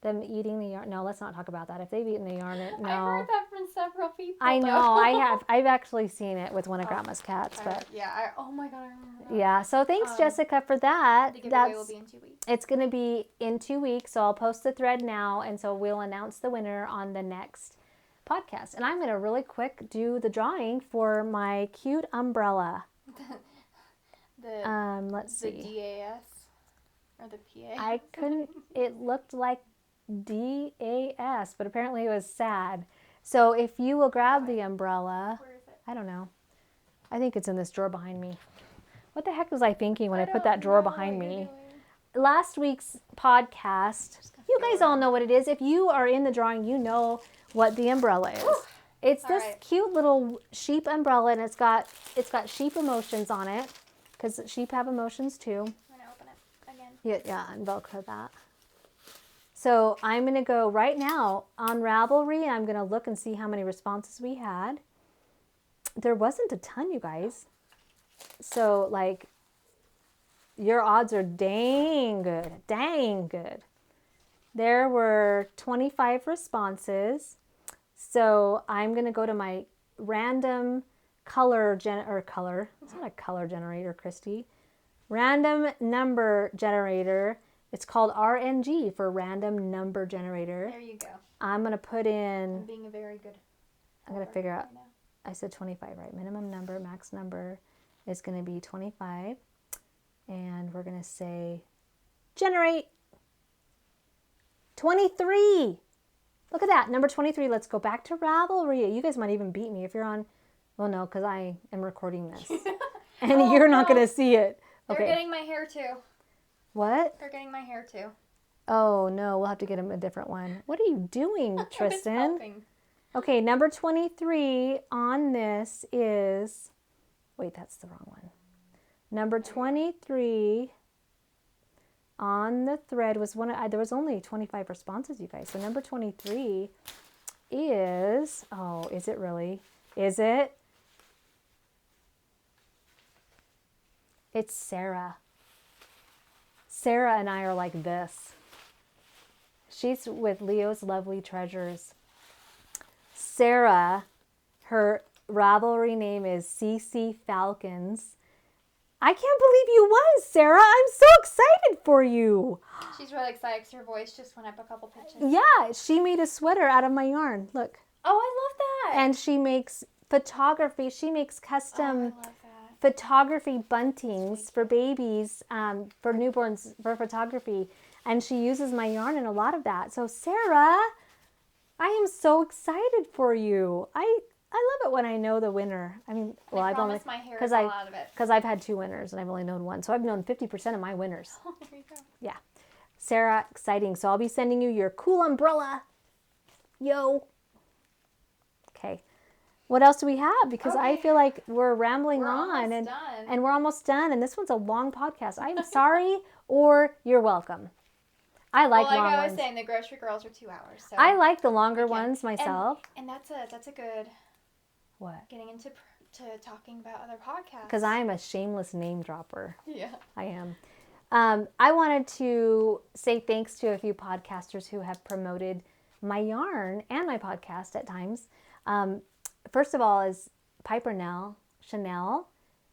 them eating the yarn. No, let's not talk about that. If they've eaten the yarn, no. I've heard that from several people. I know, I have. I've actually seen it with one of Grandma's cats. But oh my God, I remember that. Yeah, so thanks, Jessica, for that. The giveaway will be in 2 weeks. It's going to be in 2 weeks, so I'll post the thread now, and so we'll announce the winner on the next podcast. And I'm going to really quick do the drawing for my cute umbrella. Let's see. The DAS or the PA? I couldn't, it looked like DAS, but apparently it was sad. So if you will grab the umbrella. Where is it? I don't know. I think it's in this drawer behind me. What the heck was I thinking when I put that drawer behind me? Last week's podcast, you guys all know what it is. If you are in the drawing, you know what the umbrella is. It's this cute little sheep umbrella, and it's got sheep emotions on it, because sheep have emotions too. I'm going to open it again. Yeah, and Velcro that. So I'm going to go right now on Ravelry, and I'm going to look and see how many responses we had. There wasn't a ton, you guys. So, like, your odds are dang good. Dang good. There were 25 responses. So I'm going to go to my random color. It's not a color generator, Christy. Random number generator. It's called RNG for random number generator. There you go. I'm going to put in. I'm being a very good. I'm going to figure out. I said 25, right? Minimum number, max number is going to be 25. And we're going to say generate 23. Look at that, number 23. Let's go back to Ravelry. You guys might even beat me if you're on. Well, no, because I am recording this. And you're not going to see it. They're getting my hair too. What? They're getting my hair too. Oh, no. We'll have to get him a different one. What are you doing, Tristan? Okay, number 23 on this is... Wait, that's the wrong one. Number 23 on the thread was one... there was only 25 responses, you guys. So number 23 is... Oh, is it really? Is it? It's Sarah. Sarah and I are like this. She's with Leo's Lovely Treasures. Sarah, her Ravelry name is CC Falcons. I can't believe you won, Sarah. I'm so excited for you. She's really excited because her voice just went up a couple pitches. Yeah, she made a sweater out of my yarn. Look. Oh, I love that. And she makes photography. She makes custom photography buntings for babies, for newborns, for photography. And she uses my yarn in a lot of that. So, Sarah, I am so excited for you. I love it when I know the winner. I mean, well, I've only my hair is all out of it. Because I've had 2 winners and I've only known one. So I've known 50% of my winners. Oh, there you go. Yeah. Sarah, exciting. So I'll be sending you your cool umbrella. Yo. Okay. What else do we have? Because I feel like we're rambling on and we're almost done. And this one's a long podcast. I'm sorry or you're welcome. I like long ones. Like I was saying, the grocery girls are 2 hours. So I like the longer ones myself. And that's a good... What? Getting into talking about other podcasts. Because I am a shameless name dropper. Yeah. I am. I wanted to say thanks to a few podcasters who have promoted my yarn and my podcast at times. First of all is Piper Chanel.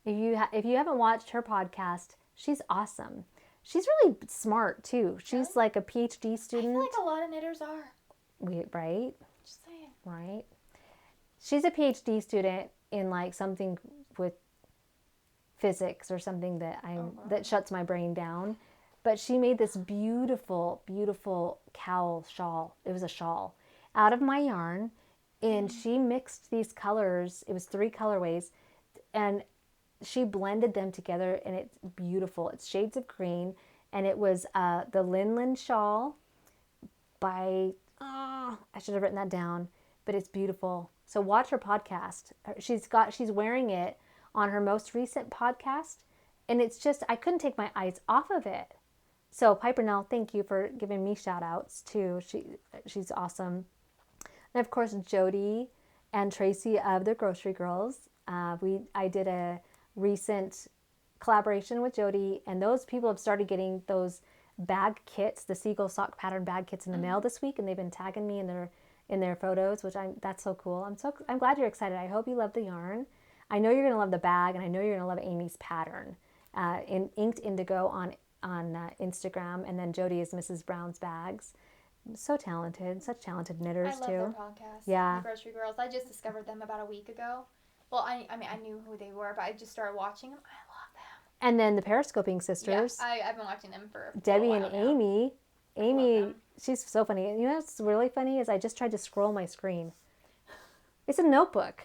If you haven't watched her podcast, she's awesome. She's really smart too. She's like a PhD student. I feel like a lot of knitters are. Right? Just saying. Right. She's a PhD student in like something with physics or something that that shuts my brain down. But she made this beautiful, beautiful cowl shawl. It was a shawl out of my yarn, and she mixed these colors. It was 3 colorways, and she blended them together, and it's beautiful. It's shades of green, and it was the Linland shawl by I should have written that down, but it's beautiful. So watch her podcast. She's wearing it on her most recent podcast, and it's just I couldn't take my eyes off of it. So Piper Nell, thank you for giving me shout outs too. She's awesome. And of course Jody and Tracy of the Grocery Girls. I did a recent collaboration with Jody, and those people have started getting those bag kits, the seagull sock pattern bag kits in the mail this week, and they've been tagging me in their photos, which that's so cool. I'm glad you're excited. I hope you love the yarn. I know you're gonna love the bag, and I know you're gonna love Amy's pattern in Inked Indigo on Instagram, and then Jody is Mrs. Brown's Bags. So talented, such talented knitters too. I love their podcast. Yeah, the Grocery Girls. I just discovered them about a week ago. Well, I mean I knew who they were, but I just started watching them. I love them. And then the Periscoping sisters. Yeah, I've been watching them for Debbie a while and now. Amy. Amy, she's so funny. You know what's really funny is I just tried to scroll my screen. It's a notebook.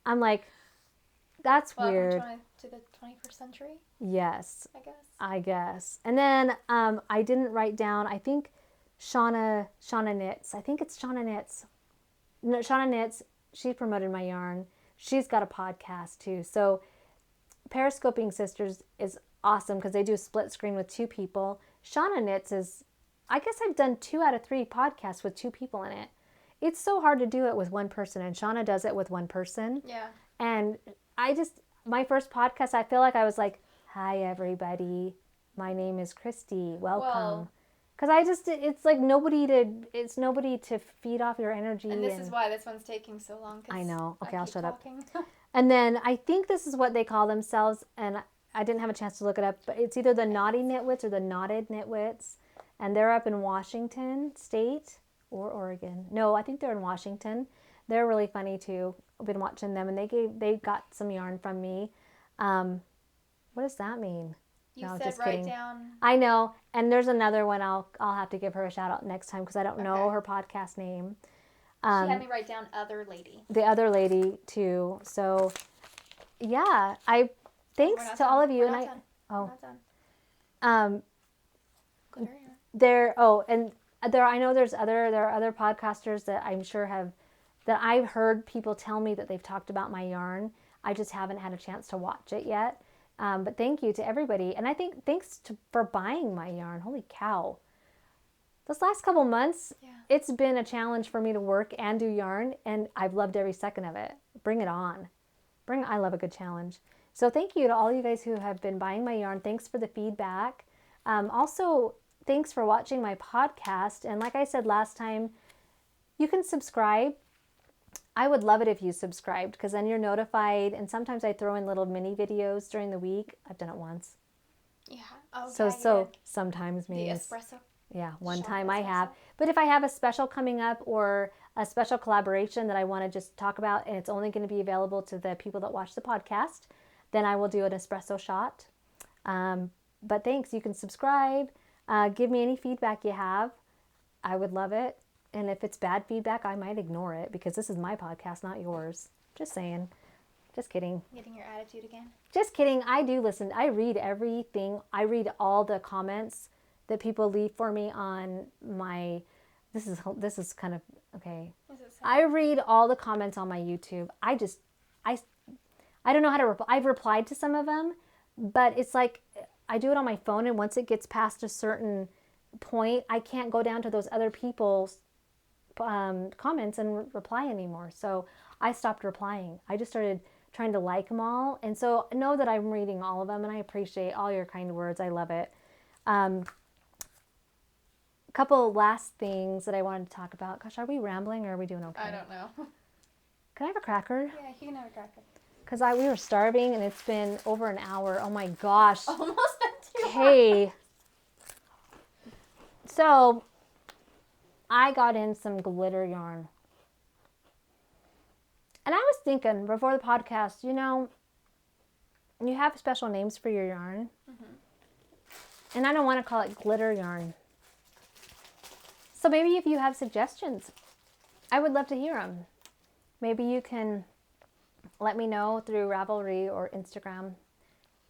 I'm like, that's weird. To the 21st century? Yes. I guess. And then I didn't write down, I think Shauna Knits. I think it's Shauna Knits. No, Shauna Knits, she promoted my yarn. She's got a podcast too. So Periscoping Sisters is awesome because they do a split screen with 2 people. Shauna Knits is, I guess I've done 2 out of 3 podcasts with 2 people in it. It's so hard to do it with one person, and Shauna does it with one person. Yeah. And my first podcast, I feel like I was like, hi everybody, my name is Christy, welcome. Because it's like nobody to feed off your energy. And this is why this one's taking so long. I know. Okay, I'll shut up. Talking. And then I think this is what they call themselves, and I didn't have a chance to look it up, but it's either the Naughty Knitwits or the Knotted Knitwits, and they're up in Washington State or Oregon. No, I think they're in Washington. They're really funny too. I've been watching them, and they got some yarn from me. What does that mean? You no, said just write kidding. down. I know, and there's another one. I'll have to give her a shout out next time because I don't know her podcast name. She had me write down other lady. The other lady too. So, yeah, thanks to all of you, and Oh. Not done. Glitter yarn. I know there are other podcasters that I'm sure that I've heard people tell me that they've talked about my yarn. I just haven't had a chance to watch it yet. But thank you to everybody. And I think for buying my yarn. Holy cow. Those last couple months, it's been a challenge for me to work and do yarn, and I've loved every second of it. Bring it on. I love a good challenge. So thank you to all you guys who have been buying my yarn. Thanks for the feedback. Also, thanks for watching my podcast. And like I said last time, you can subscribe. I would love it if you subscribed because then you're notified. And sometimes I throw in little mini videos during the week. I've done it once. Yeah. Oh, so sometimes means the espresso. Yeah, one Shot time espresso. I have. But if I have a special coming up or a special collaboration that I want to just talk about and it's only going to be available to the people that watch the podcast, then I will do an espresso shot. But thanks. You can subscribe. Give me any feedback you have. I would love it. And if it's bad feedback, I might ignore it because this is my podcast, not yours. Just saying. Just kidding. Getting your attitude again. Just kidding. I do listen. I read everything. I read all the comments that people leave for me on my, this is kind of, okay. I read all the comments on my YouTube. I don't know how to reply. I've replied to some of them, but it's like, I do it on my phone, and once it gets past a certain point, I can't go down to those other people's comments and reply anymore. So I stopped replying. I just started trying to like them all. And so know that I'm reading all of them, and I appreciate all your kind words. I love it. A couple last things that I wanted to talk about. Gosh, are we rambling or are we doing okay? I don't know. Can I have a cracker? Yeah, you can have a cracker. Because we were starving and it's been over an hour. Oh my gosh. Almost been 2 hours. Okay. So, I got in some glitter yarn. And I was thinking before the podcast, you have special names for your yarn. Mm-hmm. And I don't want to call it glitter yarn. So maybe if you have suggestions, I would love to hear them. Maybe you can let me know through Ravelry or Instagram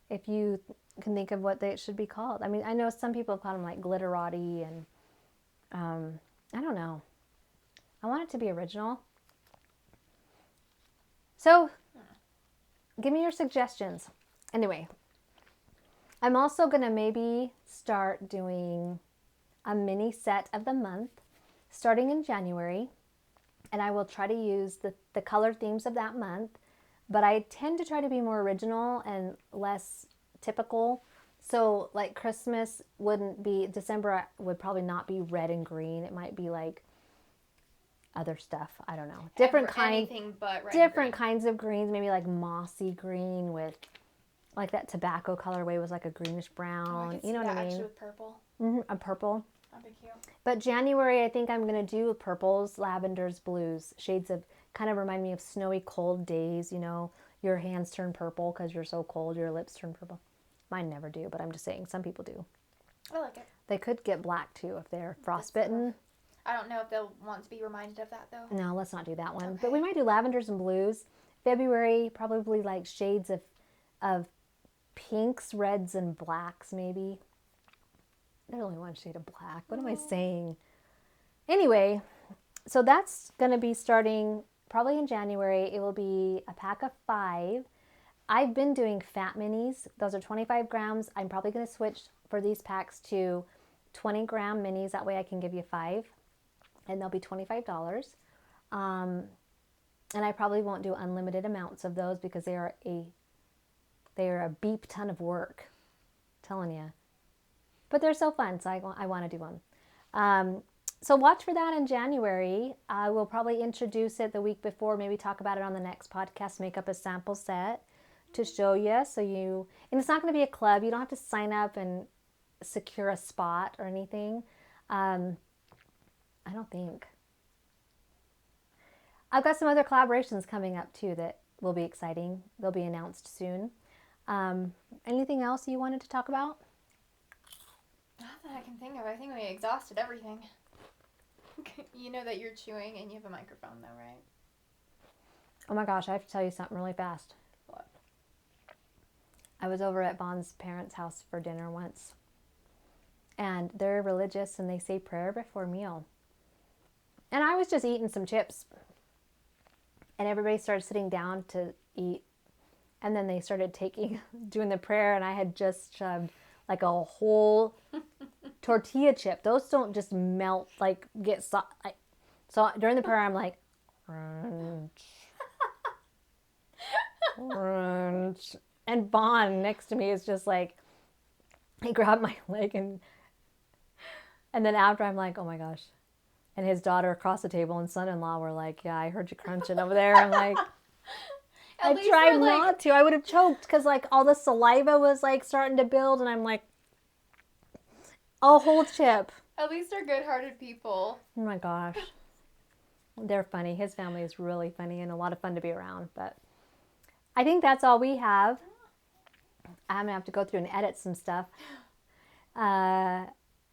if you can think of what they should be called. I mean, I know some people call them like glitterati and I don't know. I want it to be original. So give me your suggestions. Anyway, I'm also going to maybe start doing a mini set of the month starting in January, and I will try to use the color themes of that month, but I tend to try to be more original and less typical. So like Christmas December would probably not be red and green. It might be like other stuff. I don't know. Anything but red different kinds of greens, maybe like mossy green with like that tobacco colorway was like a greenish brown. You know what I mean? Actually with purple. Mm-hmm, a purple. That'd be cute. But January, I think I'm going to do purples, lavenders, blues, shades of, kind of remind me of snowy, cold days. Your hands turn purple because you're so cold, your lips turn purple. Mine never do, but I'm just saying, some people do. I like it. They could get black too if they're frostbitten. I don't know if they'll want to be reminded of that though. No, let's not do that one. Okay. But we might do lavenders and blues. February, probably like shades of pinks, reds, and blacks maybe. There's only one shade of black. What am I saying? Anyway, so that's going to be starting probably in January. It will be a pack of 5. I've been doing fat minis. Those are 25 grams. I'm probably going to switch for these packs to 20-gram minis. That way I can give you 5. And they'll be $25. And I probably won't do unlimited amounts of those because they are a beep ton of work. I'm telling you. But they're so fun, so I want to do them. So watch for that in January. I will probably introduce it the week before, maybe talk about it on the next podcast, make up a sample set to show you. And it's not going to be a club. You don't have to sign up and secure a spot or anything. I don't think. I've got some other collaborations coming up too that will be exciting. They'll be announced soon. Anything else you wanted to talk about? Not that I can think of. I think we exhausted everything. You know that you're chewing and you have a microphone though, right? Oh my gosh, I have to tell you something really fast. What? I was over at Vaughn's parents' house for dinner once. And they're religious and they say prayer before meal. And I was just eating some chips. And everybody started sitting down to eat. And then they started doing the prayer, and I had just shoved like a whole tortilla chip. Those don't just melt, like get soft. So during the prayer, I'm like, crunch, crunch. And Vaughn next to me is just like, he grabbed my leg, and then after I'm like, oh my gosh. And his daughter across the table and son-in-law were like, yeah, I heard you crunching over there. I'm like, I tried not to. I would have choked because like all the saliva was like starting to build, and I'm like, a whole chip. At least they're good-hearted people. Oh my gosh. They're funny. His family is really funny and a lot of fun to be around. But I think that's all we have. I'm going to have to go through and edit some stuff.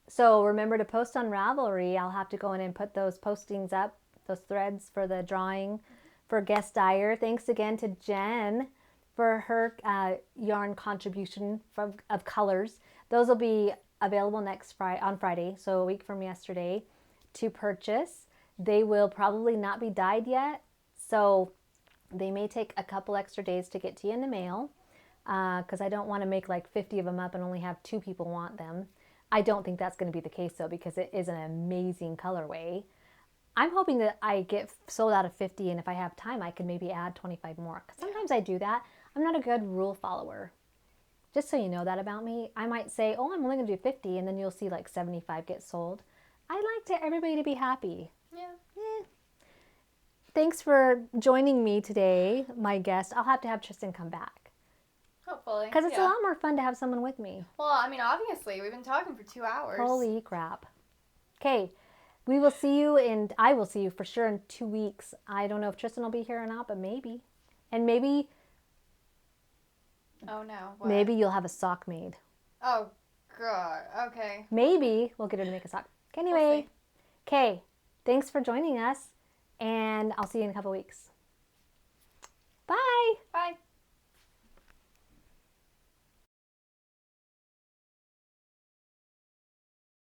So remember to post on Ravelry. I'll have to go in and put those postings up, those threads for the drawing for guest dyer. Thanks again to Jen for her yarn contribution of colors. Those will be available on Friday, so a week from yesterday, to purchase. They will probably not be dyed yet, so they may take a couple extra days to get to you in the mail, because I don't want to make like 50 of them up and only have 2 people want them. I don't think that's going to be the case though, because it is an amazing colorway. I'm hoping that I get sold out of 50, and if I have time, I can maybe add 25 more. Because sometimes I do that. I'm not a good rule follower. Just so you know that about me. I might say, oh, I'm only going to do 50, and then you'll see like 75 get sold. I like everybody to be happy. Yeah. Thanks for joining me today, my guest. I'll have to have Tristan come back. Hopefully. Because it's a lot more fun to have someone with me. Well, I mean, obviously, we've been talking for 2 hours. Holy crap. Okay. We will see you, and I will see you for sure in 2 weeks. I don't know if Tristan will be here or not, but maybe. And maybe... Oh, no. What? Maybe you'll have a sock made. Oh, God. Okay. Maybe we'll get her to make a sock. Anyway. Okay. Thanks for joining us, and I'll see you in a couple weeks.